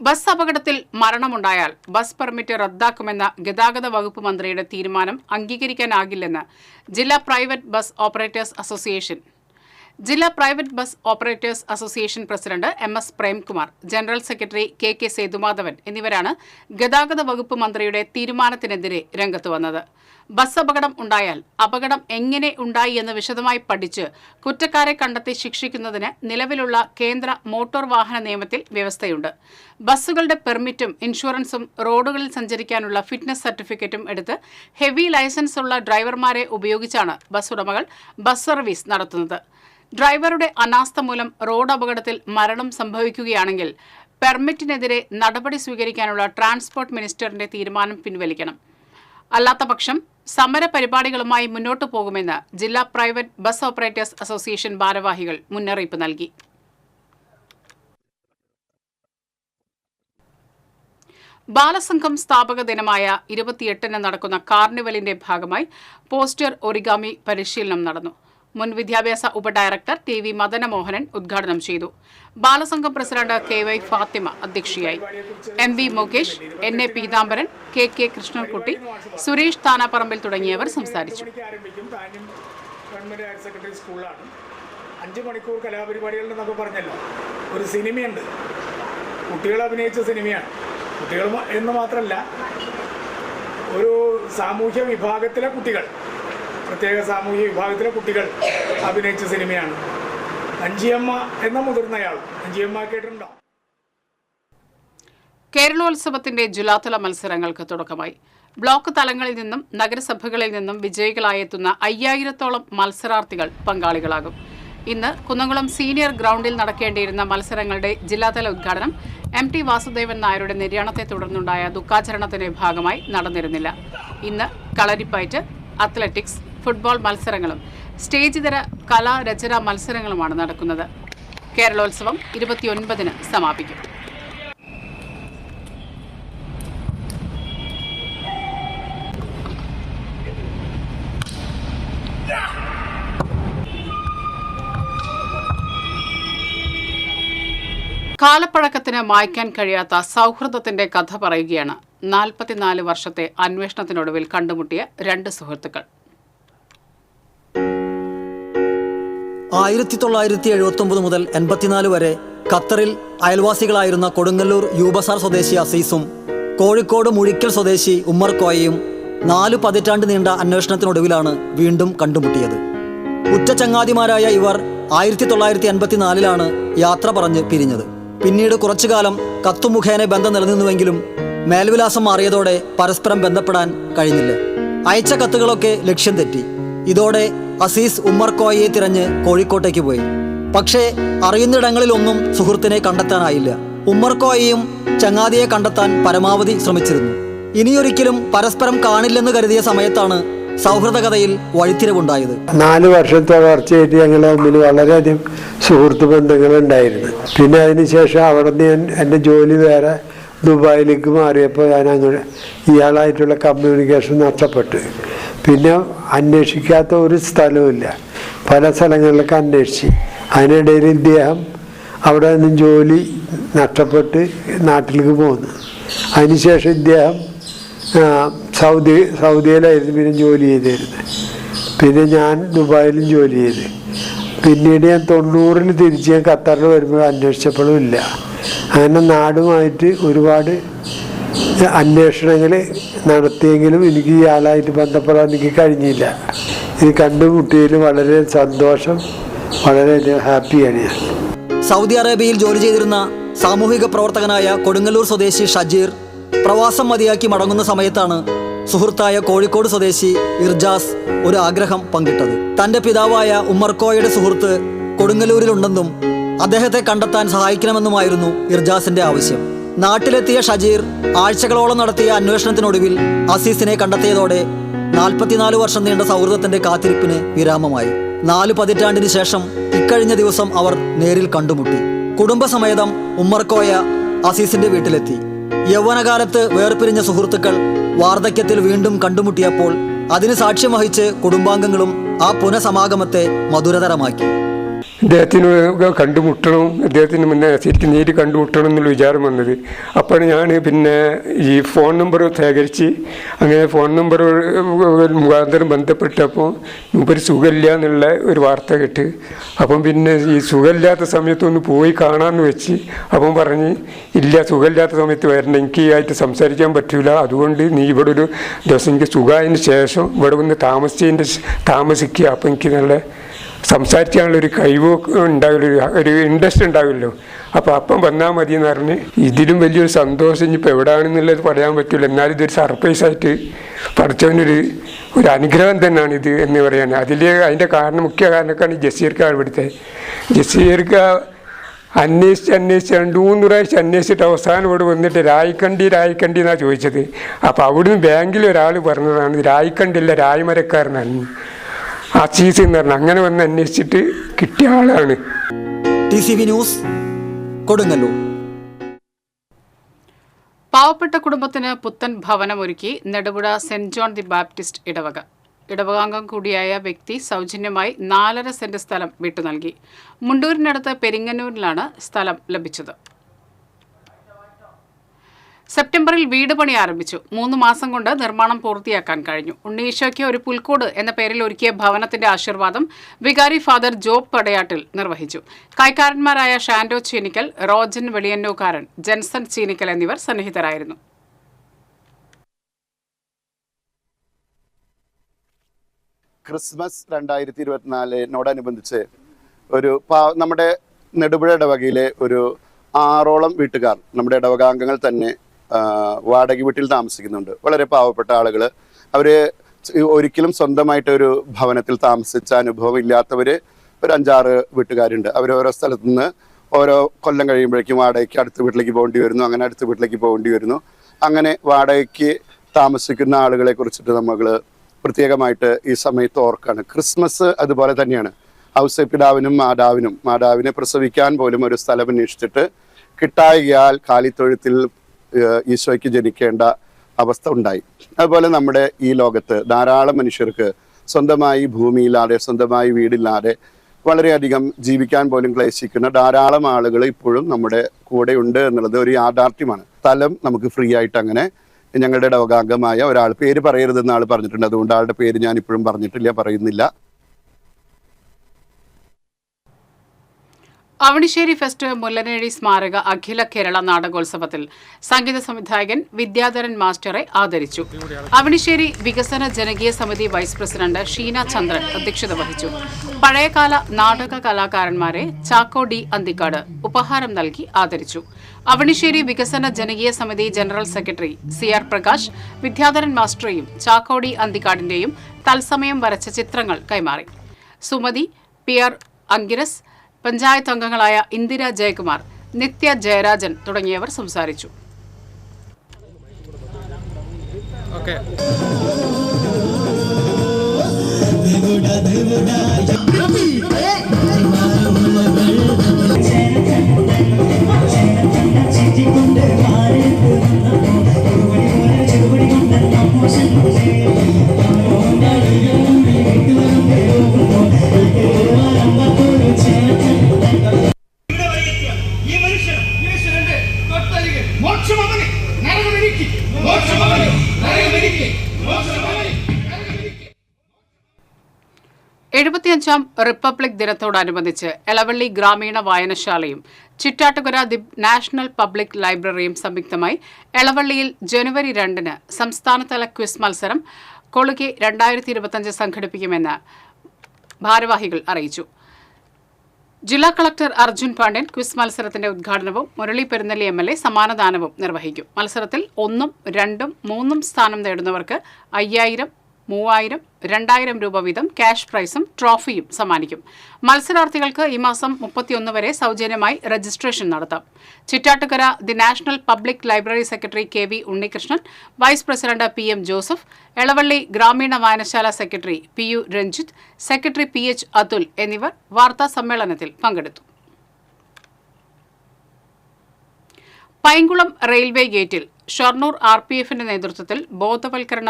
ബസ് അപകടത്തിൽ മരണമുണ്ടായാൽ ബസ് പെർമിറ്റ് റദ്ദാക്കുമെന്ന ഗതാഗത വകുപ്പ് മന്ത്രിയുടെ തീരുമാനം അംഗീകരിക്കാനാകില്ലെന്ന് ജില്ലാ private bus operators association president MS Premkumar, general secretary KK Sethumadhavan എന്നിവരാണ് ഗതാഗത വകുപ്പ് മന്ത്രിയുടെ തീരുമാനത്തിനെതിരെ രംഗത്ത് വന്നത്. ബസ് അപകടം ഉണ്ടായാൽ അപകടം എങ്ങനെ ഉണ്ടായി എന്ന് വിശദമായി പഠിച്ച് കുറ്റക്കാരെ കണ്ടെത്തി ശിക്ഷിക്കുന്നതിന് നിലവിലുള്ള കേന്ദ്ര മോട്ടോർ വാഹന നിയമത്തിൽ വ്യവസ്ഥയുണ്ട്. ബസ്സുകളുടെ പെർമിറ്റും ഇൻഷുറൻസും റോഡുകളിൽ സഞ്ചരിക്കാനുള്ള ഫിറ്റ്നസ് സർട്ടിഫിക്കറ്റും എടുത്ത് ഹെവി ലൈസൻസ് ഉള്ള ഡ്രൈവർമാരെ ഉപയോഗിച്ചാണ് ബസ് ഉടമകൾ ബസ് സർവീസ് നടത്തുന്നത്. ഡ്രൈവറുടെ അനാസ്ഥ മൂലം റോഡ് അപകടത്തിൽ മരണം സംഭവിക്കുകയാണെങ്കിൽ പെർമിറ്റിനെതിരെ നടപടി സ്വീകരിക്കാനുള്ള ട്രാൻസ്പോർട്ട് മിനിസ്റ്ററിന്റെ തീരുമാനം പിൻവലിക്കണം. അല്ലാത്തപക്ഷം സമര പരിപാടികളുമായി മുന്നോട്ടു പോകുമെന്ന് ജില്ലാ പ്രൈവറ്റ് ബസ് ഓപ്പറേറ്റേഴ്സ് അസോസിയേഷൻ ഭാരവാഹികൾ മുന്നറിയിപ്പ് നൽകി. ബാലസംഘം സ്ഥാപക ദിനമായ 28-ന് നടക്കുന്ന കാർണിവലിന്റെ ഭാഗമായി പോസ്റ്റർ ഒറിഗാമി പരിശീലനം നടന്നു. മുൻ വിദ്യാഭ്യാസ ഉപഡയറക്ടർ TV മദനമോഹനൻ ഉദ്ഘാടനം ചെയ്തു. ബാലസംഘം പ്രസിഡന്റ് KY ഫാത്തിമ അധ്യക്ഷയായി. MV Mukesh, NA Peethambaran, KK Krishnankutty, Suresh താനാപ്പറമ്പിൽ തുടങ്ങിയവർ സംസാരിച്ചു. 5 മണിക്കൂർ കലാപരിപാടികൾ എന്നൊക്കെ പറഞ്ഞല്ലോ, ഒരു സിനിമയുണ്ട്, കുട്ടികൾ അഭിനയിച്ച സിനിമയാണ്. കുട്ടികൾ എന്ന് മാത്രമല്ല, ഒരു സാമൂഹ്യ വിഭാഗത്തിലെ കുട്ടികൾ, പ്രത്യേക സാമൂഹ്യ വിഭാഗത്തിലെ കുട്ടികൾ അഭിനയിച്ച സിനിമയാണ്. അഞ്ചിയമ്മ എന്ന മുതിർന്നയാൾ. അഞ്ചിയമ്മ കേട്ടിട്ടുണ്ടോ? കേരളോത്സവത്തിന്റെ ജില്ലാതല മത്സരങ്ങൾക്ക് തുടക്കമായി. ബ്ലോക്ക് തലങ്ങളിൽ നിന്നും നഗരസഭകളിൽ നിന്നും വിജയികളായെത്തുന്ന 5000-ഓളം മത്സരാർത്ഥികൾ പങ്കാളികളാകും. ഇന്ന് കുന്നംകുളം സീനിയർ ഗ്രൗണ്ടിൽ നടക്കേണ്ടിയിരുന്ന മത്സരങ്ങളുടെ ജില്ലാതല ഉദ്ഘാടനം MT വാസുദേവൻ നായരുടെ നിര്യാണത്തെ തുടർന്നുണ്ടായ ദുഃഖാചരണത്തിന്റെ ഭാഗമായി നടന്നിരുന്നില്ല. ഇന്ന് കളരിപ്പയറ്റ്, അത്ലറ്റിക്സ്, ഫുട്ബോൾ മത്സരങ്ങളും സ്റ്റേജിതര കലാരചനാ മത്സരങ്ങളുമാണ് നടക്കുന്നത്. കേരളോത്സവം 29-ന് സമാപിക്കും. കാലപ്പഴക്കത്തിന് മായ്ക്കാൻ കഴിയാത്ത സൗഹൃദത്തിന്റെ കഥ പറയുകയാണ് 44 വർഷത്തെ അന്വേഷണത്തിനൊടുവിൽ കണ്ടുമുട്ടിയ 2 സുഹൃത്തുക്കൾ. 1979 മുതൽ 84 വരെ ഖത്തറിൽ അയൽവാസികളായിരുന്ന കൊടുങ്ങല്ലൂർ യൂബസാർ സ്വദേശി അസീസും കോഴിക്കോട് മുഴിക്കൽ സ്വദേശി ഉമ്മർ കോയയും 4 പതിറ്റാണ്ട് നീണ്ട അന്വേഷണത്തിനൊടുവിലാണ് വീണ്ടും കണ്ടുമുട്ടിയത്. ഉറ്റ ചങ്ങാതിമാരായ ഇവർ 1984-ലാണ് യാത്ര പറഞ്ഞ് പിരിഞ്ഞത്. പിന്നീട് കുറച്ചുകാലം കത്തുമുഖേന ബന്ധം നിലനിന്നുവെങ്കിലും മേൽവിലാസം മാറിയതോടെ പരസ്പരം ബന്ധപ്പെടാൻ കഴിഞ്ഞില്ല. അയച്ച കത്തുകളൊക്കെ ലക്ഷ്യം തെറ്റി. ഇതോടെ അസീസ് ഉമ്മർ കോയയെ തിരഞ്ഞ് കോഴിക്കോട്ടേക്ക് പോയി. പക്ഷേ അറിയുന്നിടങ്ങളിലൊന്നും സുഹൃത്തിനെ കണ്ടെത്താനായില്ല. ഉമ്മർ കോയയും ചങ്ങാതിയെ കണ്ടെത്താൻ പരമാവധി ശ്രമിച്ചിരുന്നു. ഇനിയൊരിക്കലും പരസ്പരം കാണില്ലെന്ന് കരുതിയ സമയത്താണ് സൗഹൃദ കഥയിൽ വഴിത്തിരിവുണ്ടായത്. 4 വർഷത്തെ തുടർച്ചയായിട്ട് ഞങ്ങൾ തമ്മിൽ വളരെയധികം സുഹൃത്ത് ബന്ധങ്ങളുണ്ടായിരുന്നു. പിന്നെ അതിനുശേഷം അവിടെ നിന്ന് എൻ്റെ ജോലി വേറെ ദുബായിലേക്ക് മാറിയപ്പോൾ ഞാൻ അങ്ങനെ ഇയാളായിട്ടുള്ള കമ്മ്യൂണിക്കേഷൻ നഷ്ടപ്പെട്ടു. പിന്നെ അന്വേഷിക്കാത്ത ഒരു സ്ഥലവുമില്ല. പല സ്ഥലങ്ങളിലൊക്കെ അന്വേഷിച്ച് അതിനിടയിൽ ഇദ്ദേഹം അവിടെ നിന്നും ജോലി നഷ്ടപ്പെട്ട് നാട്ടിലേക്ക് പോന്നു. അതിനുശേഷം ഇദ്ദേഹം സൗദിയിലായിരുന്നു പിന്നെ ജോലി ചെയ്തിരുന്നത്. പിന്നെ ഞാൻ ദുബായിലും ജോലി ചെയ്ത്. പിന്നീട് ഞാൻ 90-ൽ തിരിച്ച് ഞാൻ ഖത്തറിൽ വരുമ്പോൾ അന്വേഷിച്ചപ്പോഴും ഇല്ല. അങ്ങനെ നാടുമായിട്ട് ഒരുപാട് അന്വേഷണങ്ങൾ നടത്തിയെങ്കിലും എനിക്ക് ഇയാളായിട്ട് ബന്ധപ്പെടാൻ എനിക്ക് കഴിഞ്ഞില്ല. ഇത് കണ്ടുമുട്ടിയതിൽ വളരെ സന്തോഷം, വളരെ ഹാപ്പിയാണ് ഞാൻ. സൗദി അറേബ്യയിൽ ജോലി ചെയ്തിരുന്ന സാമൂഹിക പ്രവർത്തകനായ കൊടുങ്ങല്ലൂർ സ്വദേശി ഷജീർ പ്രവാസം മതിയാക്കി മടങ്ങുന്ന സമയത്താണ് സുഹൃത്തായ കോഴിക്കോട് സ്വദേശി ഇർജാസ് ഒരു ആഗ്രഹം പങ്കിട്ടത്. തന്റെ പിതാവായ ഉമ്മർകോയുടെ സുഹൃത്ത് കൊടുങ്ങല്ലൂരിലുണ്ടെന്നും അദ്ദേഹത്തെ കണ്ടെത്താൻ സഹായിക്കണമെന്നുമായിരുന്നു ഇർജാസിന്റെ ആവശ്യം. നാട്ടിലെത്തിയ ഷജീർ ആഴ്ചകളോളം നടത്തിയ അന്വേഷണത്തിനൊടുവിൽ അസീസിനെ കണ്ടെത്തിയതോടെ 44 വർഷം നീണ്ട സൗഹൃദത്തിന്റെ കാത്തിരിപ്പിന് വിരാമമായി. 4 പതിറ്റാണ്ടിന് ശേഷം ഇക്കഴിഞ്ഞ ദിവസം അവർ നേരിൽ കണ്ടുമുട്ടി. കുടുംബസമേതം ഉമ്മർകോയ അസീസിന്റെ വീട്ടിലെത്തി. യൗവനകാലത്ത് വേർപിരിഞ്ഞ സുഹൃത്തുക്കൾ വാർദ്ധക്യത്തിൽ വീണ്ടും കണ്ടുമുട്ടിയപ്പോൾ അതിന് സാക്ഷ്യം വഹിച്ച് കുടുംബാംഗങ്ങളും ആ പുനഃസമാഗമത്തെ മധുരതരമാക്കി. അദ്ദേഹത്തിന് കണ്ടുമുട്ടണം, അദ്ദേഹത്തിന് മുന്നേ ശരിക്കും നേരി കണ്ടുമുട്ടണം എന്നുള്ള വിചാരം വന്നത്. അപ്പോൾ ഞാൻ പിന്നെ ഈ ഫോൺ നമ്പർ ശേഖരിച്ച് അങ്ങനെ ഫോൺ നമ്പർ മുഖാന്തരം ബന്ധപ്പെട്ടപ്പോൾ മൂപ്പര് സുഖമില്ല എന്നുള്ള ഒരു വാർത്ത കേട്ട്. അപ്പം പിന്നെ ഈ സുഖമില്ലാത്ത സമയത്തൊന്ന് പോയി കാണാമെന്ന് വെച്ച്. അപ്പം പറഞ്ഞ് ഇല്ല, സുഖമില്ലാത്ത സമയത്ത് വരണം, എനിക്ക് ആയിട്ട് സംസാരിക്കാൻ പറ്റില്ല, അതുകൊണ്ട് നീ ഇവിടെ ഒരു ദിവസം എനിക്ക് സുഖമായതിന് ശേഷം ഇവിടെ വന്ന് താമസിക്കുക, അപ്പം എനിക്ക് നല്ല സംസാരിക്കാനുള്ളൊരു കഴിവ് ഉണ്ടാവില്ല, ഒരു ഇൻട്രസ്റ്റ് ഉണ്ടാവില്ലോ. അപ്പം വന്നാൽ മതി എന്ന് പറഞ്ഞ്. ഇതിലും വലിയൊരു സന്തോഷം ഇനിയിപ്പോൾ എവിടെയാണെന്നുള്ളത് പറയാൻ പറ്റില്ല. എന്നാലും ഇതൊരു സർപ്രൈസായിട്ട് പഠിച്ചവനൊരു അനുഗ്രഹം തന്നെയാണ് ഇത് എന്ന് പറയാൻ. അതിൻ്റെ മുഖ്യ കാരണക്കാണ് ജസീർക്ക. ഇവിടുത്തെ ജസീർക്ക അന്വേഷിച്ച് 2-3 പ്രാവശ്യം അന്വേഷിച്ചിട്ട് അവസാനം ഇവിടെ വന്നിട്ട് രായിക്കണ്ടി എന്നാണ് ചോദിച്ചത്. അപ്പോൾ അവിടുന്ന് ബാങ്കിൽ ഒരാൾ പറഞ്ഞതാണ് രായിക്കണ്ടില്ല, രായ്മരക്കാരനാണ് അസീസ് എന്ന് പറഞ്ഞാൽ. അങ്ങനെ വന്ന് അന്വേഷിച്ചിട്ട് കിട്ടിയ ആളാണ്. TCV news, Kodungallur. പാവപ്പെട്ട കുടുംബത്തിന് പുത്തൻ ഭവനമൊരുക്കി Nedupuzha saint John the Baptist ഇടവക. ഇടവകാംഗം കൂടിയായ വ്യക്തി സൗജന്യമായി 4.5 സെന്റ് സ്ഥലം വിട്ടു നൽകി. മുണ്ടൂരിനടുത്ത് പെരിങ്ങന്നൂരിലാണ് സ്ഥലം ലഭിച്ചത്. സെപ്റ്റംബറിൽ വീട് പണി ആരംഭിച്ചു. 3 മാസം കൊണ്ട് നിർമ്മാണം പൂർത്തിയാക്കാൻ കഴിഞ്ഞു. ഉണ്ണീശോയ്ക്ക് ഒരു പുൽക്കൂട് എന്ന പേരിൽ ഒരുക്കിയ ഭവനത്തിന്റെ ആശീർവാദം വികാരി ഫാദർ ജോബ് പടയാട്ടിൽ നിർവഹിച്ചു. കൈക്കാരന്മാരായ ഷാൻഡോ ചീനിക്കൽ, റോജൻ വെളിയന്നൂക്കാരൻ, ജെൻസൺ ചീനിക്കൽ എന്നിവർ സന്നിഹിതരായിരുന്നു. ക്രിസ്മസ് 2024-നോടനുബന്ധിച്ച് നമ്മുടെ നെടുപുഴ ഇടവകയിലെ ഒരു 6ഓളം വീട്ടുകാർ, നമ്മുടെ ഇടവകാംഗങ്ങൾ തന്നെ വാടക വീട്ടിൽ താമസിക്കുന്നുണ്ട്. വളരെ പാവപ്പെട്ട ആളുകൾ. അവർ ഒരിക്കലും സ്വന്തമായിട്ടൊരു ഭവനത്തിൽ താമസിച്ച അനുഭവം ഇല്ലാത്തവർ ഒരു 5-6 വീട്ടുകാരുണ്ട്. അവർ ഓരോ സ്ഥലത്തു നിന്ന് ഓരോ കൊല്ലം കഴിയുമ്പോഴേക്കും വാടകയ്ക്ക് അടുത്ത വീട്ടിലേക്ക് പോകേണ്ടി വരുന്നു, അങ്ങനെ അടുത്ത വീട്ടിലേക്ക് പോകേണ്ടി വരുന്നു. അങ്ങനെ വാടകയ്ക്ക് താമസിക്കുന്ന ആളുകളെ കുറിച്ചിട്ട് നമ്മൾ പ്രത്യേകമായിട്ട് ഈ സമയത്ത് ഓർക്കാണ്. ക്രിസ്മസ് അതുപോലെ തന്നെയാണ്. ഔസേപ്പിതാവിനും മാതാവിനെ പ്രസവിക്കാൻ പോലും ഒരു സ്ഥലം അന്വേഷിച്ചിട്ട് കിട്ടായികയാൽ കാലിത്തൊഴുത്തിൽ ഈശോയ്ക്ക് ജനിക്കേണ്ട അവസ്ഥ ഉണ്ടായി. അതുപോലെ നമ്മുടെ ഈ ലോകത്ത് ധാരാളം മനുഷ്യർക്ക് സ്വന്തമായി ഭൂമിയില്ലാതെ, സ്വന്തമായി വീടില്ലാതെ വളരെയധികം ജീവിക്കാൻ പോലും ക്ലേശിക്കുന്ന ധാരാളം ആളുകൾ ഇപ്പോഴും നമ്മുടെ കൂടെ ഉണ്ട് എന്നുള്ളത് ഒരു യാഥാർത്ഥ്യമാണ്. സ്ഥലം നമുക്ക് ഫ്രീ ആയിട്ട് അങ്ങനെ ഞങ്ങളുടെ ഇടവകാംഗമായ ഒരാൾ, പേര് പറയരുതെന്ന് ആൾ പറഞ്ഞിട്ടുണ്ട്, അതുകൊണ്ട് ആളുടെ പേര് ഞാൻ ഇപ്പോഴും പറയുന്നില്ല. അവണിശ്ശേരി ഫെസ്റ്റ് മുല്ലനേഴി സ്മാരക അഖില കേരള നാടകോത്സവത്തിൽ സംഗീത സംവിധായകൻ വിദ്യാധരൻ മാസ്റ്ററെ ആദരിച്ചു. അവണിശ്ശേരി വികസന ജനകീയ സമിതി വൈസ് പ്രസിഡന്റ് ഷീന ചന്ദ്രൻ അധ്യക്ഷത വഹിച്ചു. പഴയകാല നാടക കലാകാരന്മാരെ ചാക്കോ ഡി അന്തിക്കാട് ഉപഹാരം നൽകി ആദരിച്ചു. അവണിശ്ശേരി വികസന ജനകീയ സമിതി general secretary CR Prakash Vidyadharan മാസ്റ്ററെയും ചാക്കോ ഡി അന്തിക്കാടിന്റെയും തത്സമയം വരച്ച ചിത്രങ്ങൾ കൈമാറി. സുമതി, PR അങ്കിരസ്, പഞ്ചായത്ത് അംഗങ്ങളായ ഇന്ദിര ജയകുമാർ, നിത്യ ജയരാജൻ തുടങ്ങിയവർ സംസാരിച്ചു. ാം റിപ്പബ്ലിക് ദിനത്തോടനുബന്ധിച്ച് എളവള്ളി ഗ്രാമീണ വായനശാലയും ചിറ്റാട്ടുകര ദി നാഷണൽ പബ്ലിക് ലൈബ്രറിയും സംയുക്തമായി എളവള്ളിയിൽ ജനുവരി 2-ന് സംസ്ഥാനതല ക്വിസ് മത്സരം കൊളുകെ 2025 സംഘടിപ്പിക്കുമെന്ന് ഭാരവാഹികൾ അറിയിച്ചു. ജില്ലാ കളക്ടർ അർജുൻ പാണ്ഡ്യൻ ക്വിസ് മത്സരത്തിന്റെ ഉദ്ഘാടനവും മുരളി പെരുന്നല്ലി MLA സമ്മാനദാനവും നിർവഹിക്കും. മത്സരത്തിൽ 1, 2, 3 സ്ഥാനം നേടുന്നവർക്ക് 5000, 3000, 2000 രൂപ വീതം ക്യാഷ് പ്രൈസും ട്രോഫിയും സമ്മാനിക്കും. മത്സരാർത്ഥികൾക്ക് ഈ മാസം 31 വരെ സൗജന്യമായി രജിസ്ട്രേഷൻ നടത്താം. Chittattukara the national public library secretary KV Unnikrishnan, vice president PM Joseph, Elavally ഗ്രാമീണ വായനശാല secretary PU Ranjith, secretary PH Athul എന്നിവർ വാർത്താ സമ്മേളനത്തിൽ പങ്കെടുത്തു. പൈങ്കുളം റെയിൽവേ ഗേറ്റിൽ ഷൊർണൂർ RPFന്റെ നേതൃത്വത്തിൽ ബോധവൽക്കരണ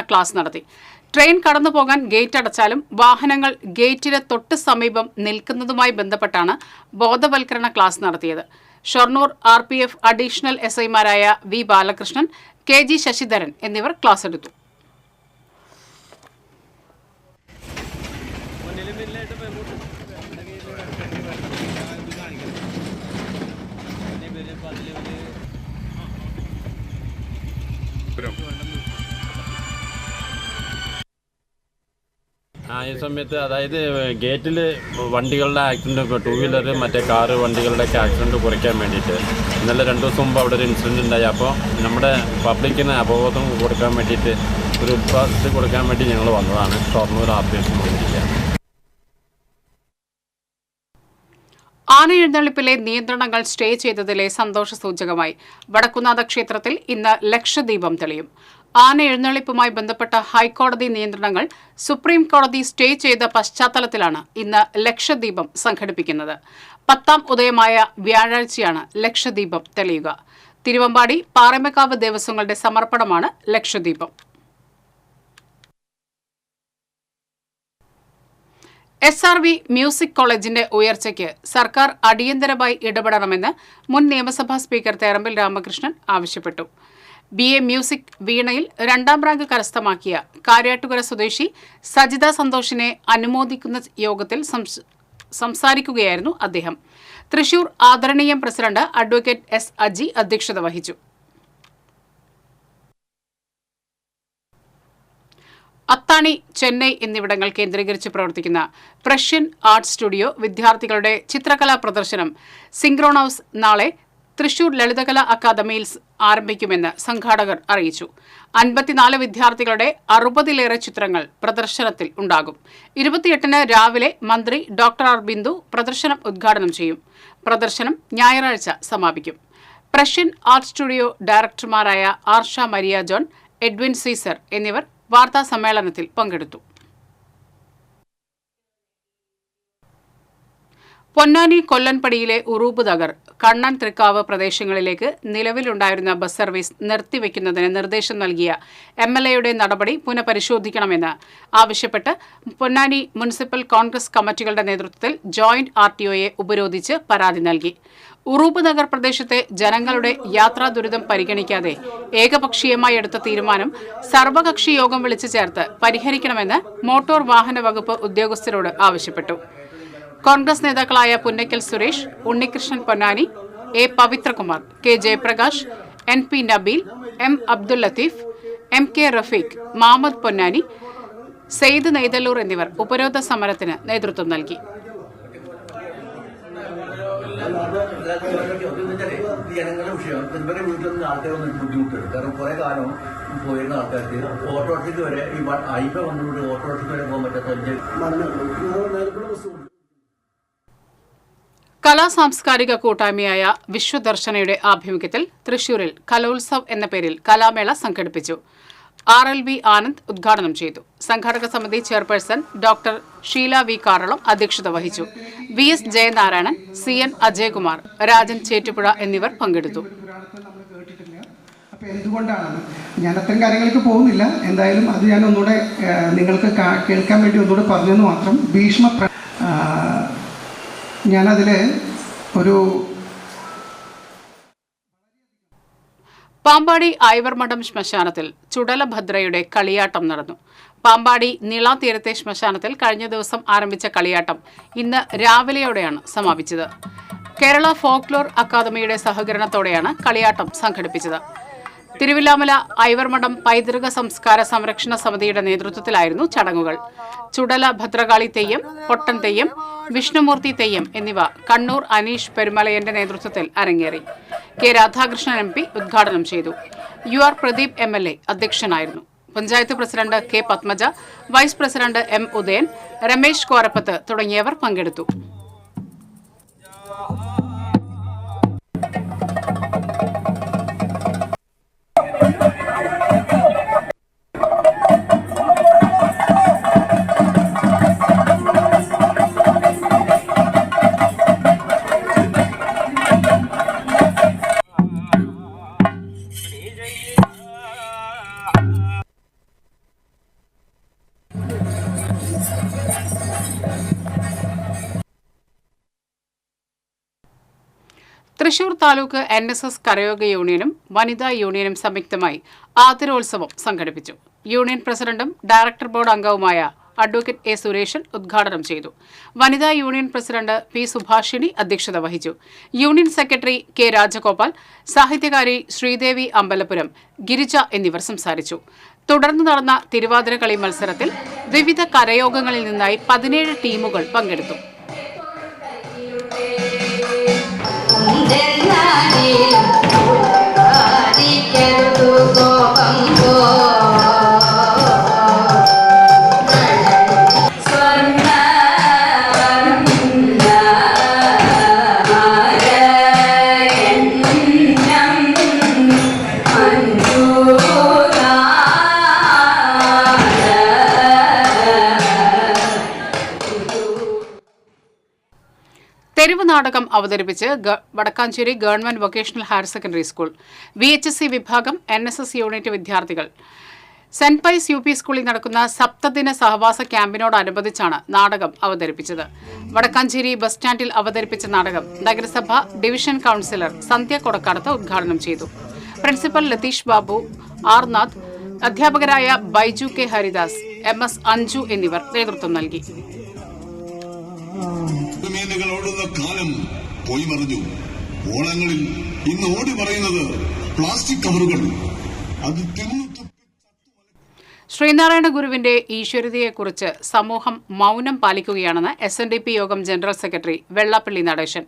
ക്ലാസ് നടത്തി. ട്രെയിൻ കടന്നുപോകാൻ ഗേറ്റ് അടച്ചാലും വാഹനങ്ങൾ ഗേറ്റിന് തൊട്ട് സമീപം നിൽക്കുന്നതുമായി ബന്ധപ്പെട്ടാണ് ബോധവൽക്കരണ ക്ലാസ് നടത്തിയത്. ഷൊർണൂർ RPF അഡീഷണൽ SIമാരായ V ബാലകൃഷ്ണൻ, KG ശശിധരൻ എന്നിവർ ക്ലാസ് എടുത്തു. ഈ സമയത്ത് അതായത് ഗേറ്റിൽ വണ്ടികളുടെ ആക്സിഡൻറ്റ്, 2 വീലർ മറ്റേ കാറ് വണ്ടികളുടെയൊക്കെ ആക്സിഡൻറ്റ് കുറയ്ക്കാൻ വേണ്ടിയിട്ട് ഇന്നലെ 2 ദിവസം മുമ്പ് അവിടെ ഒരു ഇൻസിഡൻറ്റ് ഉണ്ടായി. അപ്പോൾ നമ്മുടെ പബ്ലിക്കിന് അവബോധം കൊടുക്കാൻ വേണ്ടിയിട്ട്, ഒരു ഉത്സാഹത്തിൽ കൊടുക്കാൻ വേണ്ടി ഞങ്ങൾ വന്നതാണ്. ഷൊർണൂർ RPF വന്നിരിക്കുകയാണ്. ആനയെഴുന്നള്ളിപ്പിലെ നിയന്ത്രണങ്ങൾ സ്റ്റേ ചെയ്തതിലെ സന്തോഷ സൂചകമായി വടക്കുന്നാഥ ക്ഷേത്രത്തിൽ ഇന്ന് ലക്ഷദീപം തെളിയും. ആന എഴുന്നള്ളിപ്പുമായി ബന്ധപ്പെട്ട ഹൈക്കോടതി നിയന്ത്രണങ്ങൾ സുപ്രീം കോടതി സ്റ്റേ ചെയ്ത പശ്ചാത്തലത്തിലാണ് ഇന്ന് ലക്ഷദീപം സംഘടിപ്പിക്കുന്നത്. 10ാം ഉദയമായ വ്യാഴാഴ്ചയാണ് ലക്ഷദീപം തെളിയുക. തിരുവമ്പാടി, പാറമേക്കാവ് ദേവസ്വങ്ങളുടെ സമർപ്പണമാണ് ലക്ഷദീപം. SRV മ്യൂസിക് കോളേജിന്റെ ഉയർച്ചയ്ക്ക് സർക്കാർ അടിയന്തരമായി ഇടപെടണമെന്ന് മുൻ നിയമസഭാ സ്പീക്കർ തേറമ്പിൽ രാമകൃഷ്ണൻ ആവശ്യപ്പെട്ടു. BA മ്യൂസിക് വീണയിൽ 2ാം റാങ്ക് കരസ്ഥമാക്കിയ കാര്യാട്ടുകര സ്വദേശി സജിത സന്തോഷിനെ അനുമോദിക്കുന്ന യോഗത്തിൽ സംസാരിക്കുകയായിരുന്നു അദ്ദേഹം. തൃശൂർ ആദരണീയം പ്രസിഡന്റ് അഡ്വക്കേറ്റ് S അജി അധ്യക്ഷത വഹിച്ചു. അത്താണി, ചെന്നൈ എന്നിവിടങ്ങൾ കേന്ദ്രീകരിച്ച് പ്രവർത്തിക്കുന്ന പ്രഷ്യൻ ആർട്ട് സ്റ്റുഡിയോ വിദ്യാർത്ഥികളുടെ ചിത്രകലാ പ്രദർശനം സിങ്ക്രോണൌസ് നാളെ തൃശൂർ ലളിതകലാ അക്കാദമിയിൽ ആരംഭിക്കുമെന്ന് സംഘാടകർ അറിയിച്ചു. 54 വിദ്യാർത്ഥികളുടെ 60-ലേറെ ചിത്രങ്ങൾ പ്രദർശനത്തിൽ ഉണ്ടാകും. 28-ന് രാവിലെ മന്ത്രി ഡോക്ടർ ആർ ബിന്ദു പ്രദർശനം ഉദ്ഘാടനം ചെയ്യും. പ്രദർശനം ഞായറാഴ്ച സമാപിക്കും. പ്രഷ്യൻ ആർട്ട് സ്റ്റുഡിയോ ഡയറക്ടർമാരായ ആർഷ മരിയ ജോൺ, എഡ്വിൻ സീസർ എന്നിവർ വാർത്താ സമ്മേളനത്തിൽ പങ്കെടുത്തു. പൊന്നാനി കൊല്ലൻപടിയിലെ ഉറൂബ് നഗർ, കണ്ണൻ തൃക്കാവ് പ്രദേശങ്ങളിലേക്ക് നിലവിലുണ്ടായിരുന്ന ബസ് സർവീസ് നിർത്തിവെക്കുന്നതിന് നിർദ്ദേശം നൽകിയ MLAയുടെ നടപടി പുനഃപരിശോധിക്കണമെന്ന് ആവശ്യപ്പെട്ട് പൊന്നാനി മുനിസിപ്പൽ കോൺഗ്രസ് കമ്മിറ്റികളുടെ നേതൃത്വത്തിൽ ജോയിന്റ് RTOയെ ഉപരോധിച്ച് പരാതി നൽകി. ഉറൂബ് നഗർ പ്രദേശത്തെ ജനങ്ങളുടെ യാത്രാ ദുരിതം പരിഗണിക്കാതെ ഏകപക്ഷീയമായി എടുത്ത തീരുമാനം സർവകക്ഷി യോഗം വിളിച്ചു ചേർത്ത് പരിഹരിക്കണമെന്ന് മോട്ടോർ വാഹന വകുപ്പ് ഉദ്യോഗസ്ഥരോട് ആവശ്യപ്പെട്ടു. കോൺഗ്രസ് നേതാക്കളായ Punnakkal Suresh, Unnikrishnan Ponnani, A. Pavithrakumar, K. Jayaprakash, NP Nabeel, M. Abdul Latheef, MK Rafeeq, Muhammad Ponnani, Syed Naithalloor എന്നിവർ ഉപരോധ സമരത്തിന് നേതൃത്വം നൽകി. ജനങ്ങളുടെ വിഷയം ഇവരെ വീട്ടിൽ നിന്ന് ആൾക്കാർ വന്നിട്ട് ബുദ്ധിമുട്ടുണ്ട്. കാരണം കുറെ കാലം പോയിരുന്ന ആൾക്കാർക്ക് ഓട്ടോറിക്ഷയ്ക്ക് വരെ ഈ അയ്പ വന്നുകൊണ്ട് ഓട്ടോറിക്ഷയ്ക്ക് വരെ പോകാൻ പറ്റാത്ത കലാ സാംസ്കാരിക കൂട്ടായ്മയായ വിശ്വദർശനയുടെ ആഭിമുഖ്യത്തിൽ തൃശൂരിൽ കലോത്സവ് എന്ന പേരിൽ കലാമേള സംഘടിപ്പിച്ചു. RLV ആനന്ദ് ഉദ്ഘാടനം ചെയ്തു. സംഘാടക സമിതി chairperson doctor Sheela V Karalam അധ്യക്ഷത വഹിച്ചു. VS ജയനാരായണൻ, CN അജയകുമാർ, രാജൻ ചേറ്റുപുഴ എന്നിവർ പങ്കെടുത്തു. അപ്പോൾ എന്തുകൊണ്ടാണ് ഞാൻ അത്തരം കാര്യങ്ങൾക്ക് പോകുന്നില്ല. എന്തായാലും അത് ഞാൻ ഒന്നുകൂടെ നിങ്ങൾക്ക് കേൾക്കാൻ വേണ്ടി ഒന്നുകൂടെ പറഞ്ഞെന്ന് മാത്രം. ഞാനതിൽ ഒരു പാമ്പാടി ഐവർമഠം ശ്മശാനത്തിൽ ചുടലഭദ്രയുടെ കളിയാട്ടം നടന്നു. പാമ്പാടി നിള തീരത്തെ ശ്മശാനത്തിൽ കഴിഞ്ഞ ദിവസം ആരംഭിച്ച കളിയാട്ടം ഇന്ന് രാവിലെയോടെയാണ് സമാപിച്ചത്. കേരള ഫോക്ലോർ അക്കാദമിയുടെ സഹകരണത്തോടെയാണ് കളിയാട്ടം സംഘടിപ്പിച്ചത്. തിരുവില്ലാമല ഐവർമഠം പൈതൃക സംസ്കാര സംരക്ഷണ സമിതിയുടെ നേതൃത്വത്തിലായിരുന്നു ചടങ്ങുകൾ. ചുടല ഭദ്രകാളി തെയ്യം, പൊട്ടൻ തെയ്യം, വിഷ്ണുമൂർത്തി തെയ്യം എന്നിവ കണ്ണൂർ അനീഷ് പെരുമലയന്റെ നേതൃത്വത്തിൽ അരങ്ങേറി. K. രാധാകൃഷ്ണൻ MP ഉദ്ഘാടനം ചെയ്തു. UR പ്രദീപ് MLA അധ്യക്ഷനായിരുന്നു. Panchayat president K. Padmaja, vice president M. Udayan, Ramesh Korappath തുടങ്ങിയവർ പങ്കെടുത്തു. തൃശൂർ താലൂക്ക് NSS കരയോഗ യൂണിയനും വനിതാ യൂണിയനും സംയുക്തമായി ആതിരോത്സവം സംഘടിപ്പിച്ചു. യൂണിയൻ പ്രസിഡന്റും ഡയറക്ടർ ബോർഡ് അംഗവുമായ അഡ്വക്കേറ്റ് A. സുരേഷൻ ഉദ്ഘാടനം ചെയ്തു. വനിതാ യൂണിയൻ പ്രസിഡന്റ് P. സുഭാഷിണി അധ്യക്ഷത വഹിച്ചു. Union secretary K. രാജഗോപാൽ, സാഹിത്യകാരി ശ്രീദേവി അമ്പലപുരം, ഗിരിജ എന്നിവർ സംസാരിച്ചു. തുടർന്ന് നടന്ന തിരുവാതിര കളി മത്സരത്തിൽ വിവിധ കരയോഗങ്ങളിൽ നിന്നായി 17 ടീമുകൾ പങ്കെടുത്തു. തെരുവ് നാടകം അവതരിപ്പിച്ച് Vadakkancherry government vocational higher secondary school VHSC വിഭാഗം NSS യൂണിറ്റ് വിദ്യാർത്ഥികൾ സെന്റ് പൈസ് UP സ്കൂളിൽ നടക്കുന്ന സപ്തദിന സഹവാസ ക്യാമ്പിനോടനുബന്ധിച്ചാണ് നാടകം അവതരിപ്പിച്ചത്. വടക്കാഞ്ചേരി ബസ് സ്റ്റാൻഡിൽ അവതരിപ്പിച്ച നാടകം നഗരസഭ ഡിവിഷൻ കൌൺസിലർ സന്ധ്യ കൊടക്കാടത്ത് ഉദ്ഘാടനം ചെയ്തു. Principal Latheesh Babu, R. നാഥ്, അധ്യാപകരായ ബൈജു K. ഹരിദാസ്, MS അഞ്ജു എന്നിവർ നേതൃത്വം നൽകി. ഓടുന്ന കാലം പോയി മറിഞ്ഞു. ഓണങ്ങളിൽ ഇന്ന് ഓടി പറയുന്നത് പ്ലാസ്റ്റിക് കവറുകൾ. അത് ശ്രീനാരായണ ഗുരുവിന്റെ ഈശ്വരതയെക്കുറിച്ച് സമൂഹം മൗനം പാലിക്കുകയാണെന്ന് SNDP യോഗം general secretary Vellappally Natesan.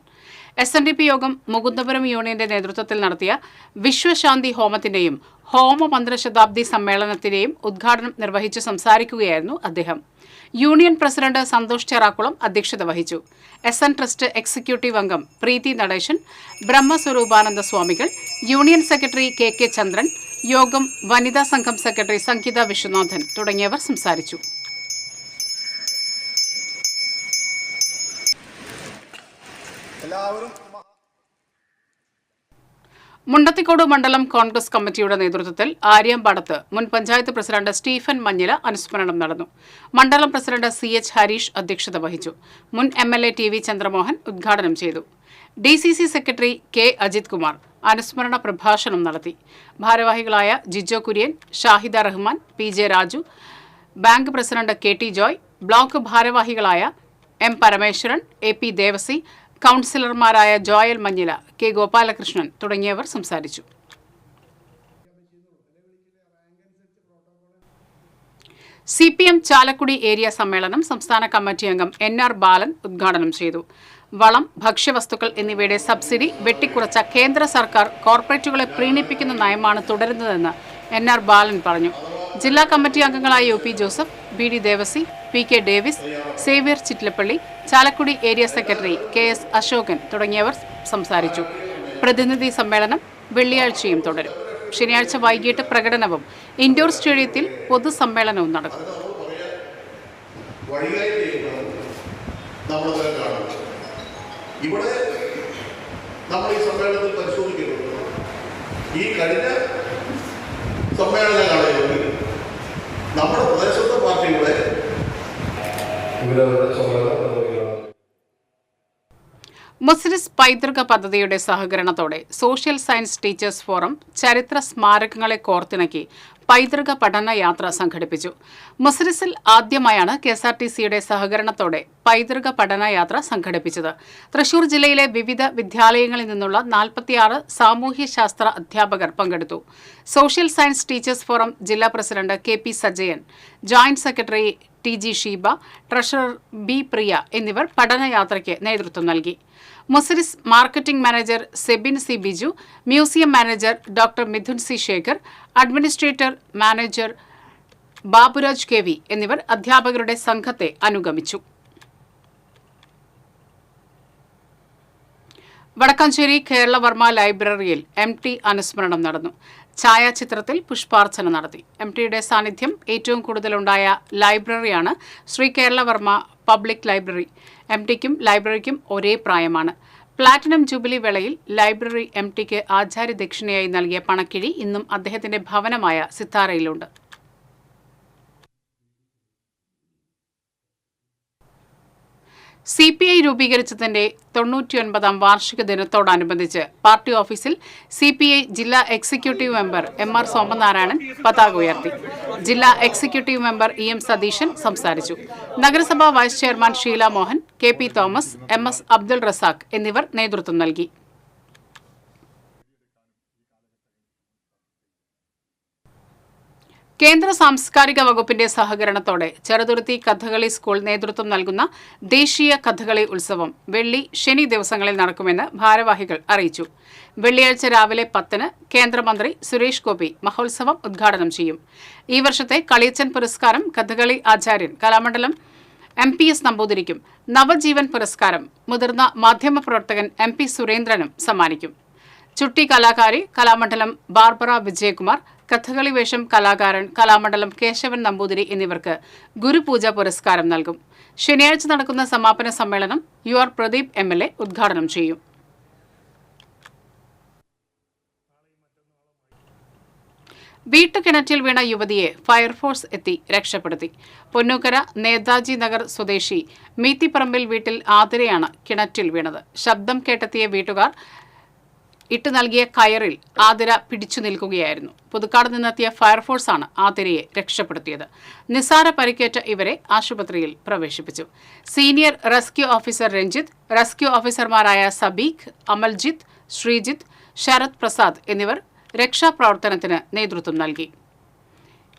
SNDP യോഗം മുകുന്ദപുരം യൂണിയന്റെ നേതൃത്വത്തിൽ നടത്തിയ വിശ്വശാന്തി ഹോമത്തിന്റെയും ഹോമമന്ത്ര ശതാബ്ദി സമ്മേളനത്തിന്റെയും ഉദ്ഘാടനം നിർവഹിച്ച് സംസാരിക്കുകയായിരുന്നു അദ്ദേഹം. യൂണിയൻ പ്രസിഡന്റ് സന്തോഷ് ചെറാക്കുളം അധ്യക്ഷത വഹിച്ചു. SN ട്രസ്റ്റ് എക്സിക്യൂട്ടീവ് അംഗം പ്രീതി നടേശൻ, ബ്രഹ്മസ്വരൂപാനന്ദ സ്വാമികൾ, യൂണിയൻ സെക്രട്ടറി KK ചന്ദ്രൻ, യോഗം വനിതാ സംഘം സെക്രട്ടറി സംഗീത വിശ്വനാഥൻ തുടങ്ങിയവർ സംസാരിച്ചു. മുണ്ടത്തിക്കോട് മണ്ഡലം കോൺഗ്രസ് കമ്മിറ്റിയുടെ നേതൃത്വത്തിൽ ആര്യാമ്പാടത്ത് മുൻ പഞ്ചായത്ത് പ്രസിഡന്റ് സ്റ്റീഫൻ മഞ്ഞില അനുസ്മരണം നടന്നു. മണ്ഡലം പ്രസിഡന്റ് CH ഹരീഷ് അധ്യക്ഷത വഹിച്ചു. മുൻ MLA TV ചന്ദ്രമോഹൻ ഉദ്ഘാടനം ചെയ്തു. DCC secretary K Ajith Kumar അനുസ്മരണ പ്രഭാഷണം നടത്തി. ഭാരവാഹികളായ Jijo Kurian, Shahida Rahman, PJ Raju, bank president KT Joy, block ഭാരവാഹികളായ M പരമേശ്വരൻ, AP ദേവസി, കൗൺസിലർമാരായ ജോയൽ മഞ്ഞില, K ഗോപാലകൃഷ്ണൻ തുടങ്ങിയവർ സംസാരിച്ചു. CPM ചാലക്കുടി ഏരിയ സമ്മേളനം സംസ്ഥാന കമ്മിറ്റി അംഗം NR ബാലൻ ഉദ്ഘാടനം ചെയ്തു. വളം, ഭക്ഷ്യവസ്തുക്കൾ എന്നിവയുടെ സബ്സിഡി വെട്ടിക്കുറച്ച കേന്ദ്ര സർക്കാർ കോർപ്പറേറ്റുകളെ പ്രീണിപ്പിക്കുന്ന നയമാണ് തുടരുന്നതെന്ന് NR ബാലൻ പറഞ്ഞു. ജില്ലാ കമ്മിറ്റി അംഗങ്ങളായ UP Joseph, BD Devassy, PK Davis, Xavier Chittilappilly, Chalakudy area secretary KS Ashokan തുടങ്ങിയവർ സംസാരിച്ചു. പ്രതിനിധി സമ്മേളനം വെള്ളിയാഴ്ചയും തുടരും. ശനിയാഴ്ച വൈകിട്ട് പ്രകടനവും ഇൻഡോർ സ്റ്റേഡിയത്തിൽ പൊതുസമ്മേളനവും നടക്കും. ഇവിടെ നമ്മൾ ഈ സമ്മേളനത്തിൽ പരിശോധിക്കുന്നുണ്ട്. ഈ കഴിഞ്ഞ സമ്മേളന കാലയളവിൽ നമ്മുടെ പ്രദേശത്തെ പാർട്ടികളെ മുസ്ലിസ് പൈതൃക പദ്ധതിയുടെ സഹകരണത്തോടെ സോഷ്യൽ സയൻസ് ടീച്ചേഴ്സ് ഫോറം ചരിത്ര സ്മാരകങ്ങളെ കോർത്തിണക്കി പൈതൃക പഠന യാത്ര സംഘടിപ്പിച്ചു. മുസ്ലിസിൽ ആദ്യമായാണ് KSRTCയുടെ സഹകരണത്തോടെ പൈതൃക പഠന യാത്ര സംഘടിപ്പിച്ചത്. തൃശൂർ ജില്ലയിലെ വിവിധ വിദ്യാലയങ്ങളിൽ നിന്നുള്ള 46 സാമൂഹ്യശാസ്ത്ര അധ്യാപകർ പങ്കെടുത്തു. സോഷ്യൽ സയൻസ് ടീച്ചേഴ്സ് ഫോറം ജില്ലാ president KP Sajayan, joint secretary TG Sheeba, treasurer B Priya എന്നിവർ പഠനയാത്രയ്ക്ക് നേതൃത്വം നൽകി. Muziris marketing manager Sebin C Biju, museum manager doctor Mithun C Sekhar, administrator manager Baburaj KV എന്നിവർ അധ്യാപകരുടെ സംഘത്തെ അനുഗമിച്ചു. വടക്കാഞ്ചേരി കേരളവർമ്മ ലൈബ്രറിയിൽ MT അനുസ്മരണം നടന്നു. ഛായാചിത്രത്തിൽ പുഷ്പാർച്ചന നടത്തി. MTയുടെ സാന്നിധ്യം ഏറ്റവും കൂടുതലുണ്ടായ ലൈബ്രറിയാണ് ശ്രീ കേരളവർമ്മ പബ്ലിക് ലൈബ്രറി. MTക്കും ലൈബ്രറിക്കും ഒരേ പ്രായമാണ്. പ്ലാറ്റിനം ജൂബിലി വേളയിൽ ലൈബ്രറി MTക്ക് ആചാര്യ ദക്ഷിണയായി നൽകിയ പണക്കിഴി ഇന്നും അദ്ദേഹത്തിന്റെ ഭവനമായ സിത്താരയിലുണ്ട്. CPI രൂപീകരിച്ചതിന്റെ 99ാം വാർഷിക ദിനത്തോടനുബന്ധിച്ച് പാർട്ടി ഓഫീസിൽ CPI ജില്ലാ എക്സിക്യൂട്ടീവ് മെമ്പർ MR സോമനാരായണൻ പതാക ഉയർത്തി. ജില്ലാ എക്സിക്യൂട്ടീവ് മെമ്പർ EM സതീശൻ സംസാരിച്ചു. നഗരസഭാ vice chairman Sheela Mohan, KP Thomas, MS Abdul Razak എന്നിവർ നേതൃത്വം നൽകി. കേന്ദ്ര സാംസ്കാരിക വകുപ്പിന്റെ സഹകരണത്തോടെ ചെറുതുരുത്തി കഥകളി സ്കൂൾ നേതൃത്വം നൽകുന്ന ദേശീയ കഥകളി ഉത്സവം വെള്ളി, ശനി ദിവസങ്ങളിൽ നടക്കുമെന്ന് ഭാരവാഹികൾ അറിയിച്ചു. വെള്ളിയാഴ്ച രാവിലെ 10-ന് കേന്ദ്രമന്ത്രി സുരേഷ് ഗോപി മഹോത്സവം ഉദ്ഘാടനം ചെയ്യും. ഈ വർഷത്തെ കളിയച്ചൻ പുരസ്കാരം കഥകളി ആചാര്യൻ കലാമണ്ഡലം MPS നമ്പൂതിരിക്കും, നവജീവൻ പുരസ്കാരം മുതിർന്ന മാധ്യമപ്രവർത്തകൻ MP സുരേന്ദ്രനും സമ്മാനിക്കും. ചുട്ടി കലാകാരി കലാമണ്ഡലം ബാർബറ വിജയകുമാർ, കഥകളി വേഷം കലാകാരൻ കലാമണ്ഡലം കേശവൻ നമ്പൂതിരി എന്നിവർക്ക് ഗുരുപൂജ പുരസ്കാരം നൽകും. ശനിയാഴ്ച നടക്കുന്ന സമാപന സമ്മേളനം UR പ്രദീപ് MLA ഉദ്ഘാടനം ചെയ്യും. വീട്ടുകിണറ്റിൽ വീണ യുവതിയെ ഫയർഫോഴ്സ് എത്തി രക്ഷപ്പെടുത്തി. പൊന്നൂക്കര നേതാജി നഗർ സ്വദേശി മീത്തിപ്പറമ്പിൽ വീട്ടിൽ ആതിരയാണ് കിണറ്റിൽ വീണത്. ശബ്ദം കേട്ടെത്തിയ വീട്ടുകാർ ഇട്ട് നൽകിയ കയറിൽ ആതിര പിടിച്ചു നിൽക്കുകയായിരുന്നു. പുതുക്കാട് നിന്നെത്തിയ ഫയർഫോഴ്സാണ് ആതിരയെ രക്ഷപ്പെടുത്തിയത്. നിസാര പരിക്കേറ്റ ഇവരെ ആശുപത്രിയിൽ പ്രവേശിപ്പിച്ചു. Senior rescue officer Ranjith, rescue ഓഫീസർമാരായ സബീഖ്, അമൽജിത്ത്, ശ്രീജിത്ത്, ശരത് പ്രസാദ് എന്നിവർ രക്ഷാപ്രവർത്തനത്തിന് നേതൃത്വം നൽകി.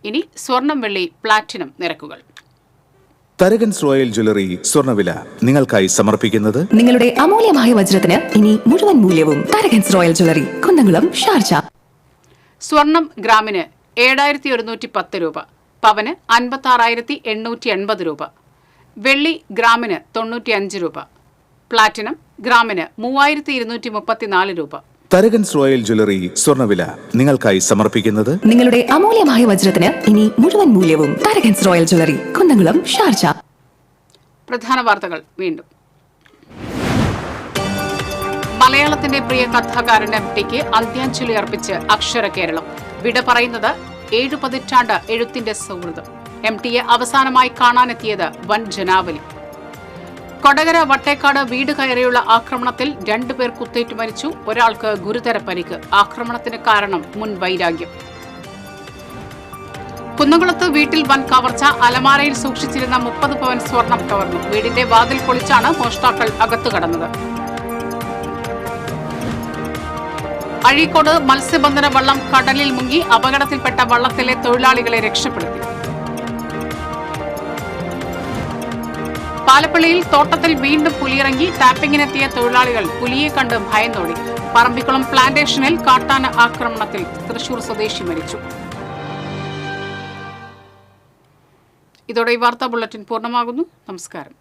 ഇനി സ്വർണം, വെള്ളി, പ്ലാറ്റിനം നിരക്കുകൾ. തരകൻസ് റോയൽ ജ്വല്ലറി സ്വർണ്ണവില നിങ്ങൾക്കായി സമർപ്പിക്കുന്നത് നിങ്ങളുടെ അമൂല്യമായ വജ്രത്തിന് ഇനി മുഴുവൻ മൂല്യവും Tharakans royal jewellery, Kunnamkulam, Sharjah. സ്വർണം ഗ്രാമിന് 7110 രൂപ, പവന് 56,880 രൂപ, വെള്ളി ഗ്രാമിന് 95 രൂപ, പ്ലാറ്റിനം ഗ്രാമിന് 3234 രൂപ. തരകൻസ് റോയൽ ജ്വല്ലറി സ്വർണ്ണവില നിങ്ങൾക്കായി സമർപ്പിക്കുന്നത് നിങ്ങളുടെ അമൂല്യമായ വജ്രത്തിന് ഇനി മുഴുവൻ മൂല്യവും Tharakans royal jewellery, Kunnamkulam, Sharjah. പ്രധാന വാർത്തകൾ വീണ്ടും. മലയാളത്തിന്റെ പ്രിയ കഥാകാരൻ എംടിക്ക് അന്ത്യാഞ്ജലി അർപ്പിച്ച് അക്ഷര കേരളം. വിട പറയുന്നത് 7 പതിറ്റാണ്ട് എഴുത്തിന്റെ സൗഹൃദം. എംടിയെ അവസാനമായി കാണാനെത്തിയത് വൻ ജനാവലി. കൊടകര വട്ടേക്കാട് വീട് കയറിയുള്ള ആക്രമണത്തിൽ 2 പേർ കുത്തേറ്റ് മരിച്ചു, ഒരാൾക്ക് ഗുരുതര പരിക്ക്. ആക്രമണത്തിന് കാരണം മുൻ വൈരാഗ്യം. കുന്നംകുളത്ത് വീട്ടിൽ വൻ കവർച്ച, അലമാരയിൽ സൂക്ഷിച്ചിരുന്ന 30 പവൻ സ്വർണം കവർന്നു. വീടിന്റെ വാതിൽ പൊളിച്ചാണ് മോഷ്ടാക്കൾ അകത്തു കടന്നത്. അഴീക്കോട് മത്സ്യബന്ധന വള്ളം കടലിൽ മുങ്ങി, അപകടത്തിൽപ്പെട്ട വള്ളത്തിലെ തൊഴിലാളികളെ രക്ഷപ്പെടുത്തി. പാലപ്പള്ളിയിൽ തോട്ടത്തിൽ വീണ്ടും പുലിയിറങ്ങി, ടാപ്പിങ്ങിനെത്തിയ തൊഴിലാളികൾ പുലിയെ കണ്ട് ഭയന്നോടി. പറമ്പിക്കുളം പ്ലാന്റേഷനിൽ കാട്ടാന ആക്രമണത്തിൽ തൃശൂർ സ്വദേശി മരിച്ചു. ഇതോടെ ഈ വാർത്താ ബുള്ളറ്റിൻ പൂർണ്ണമാകുന്നു. നമസ്കാരം.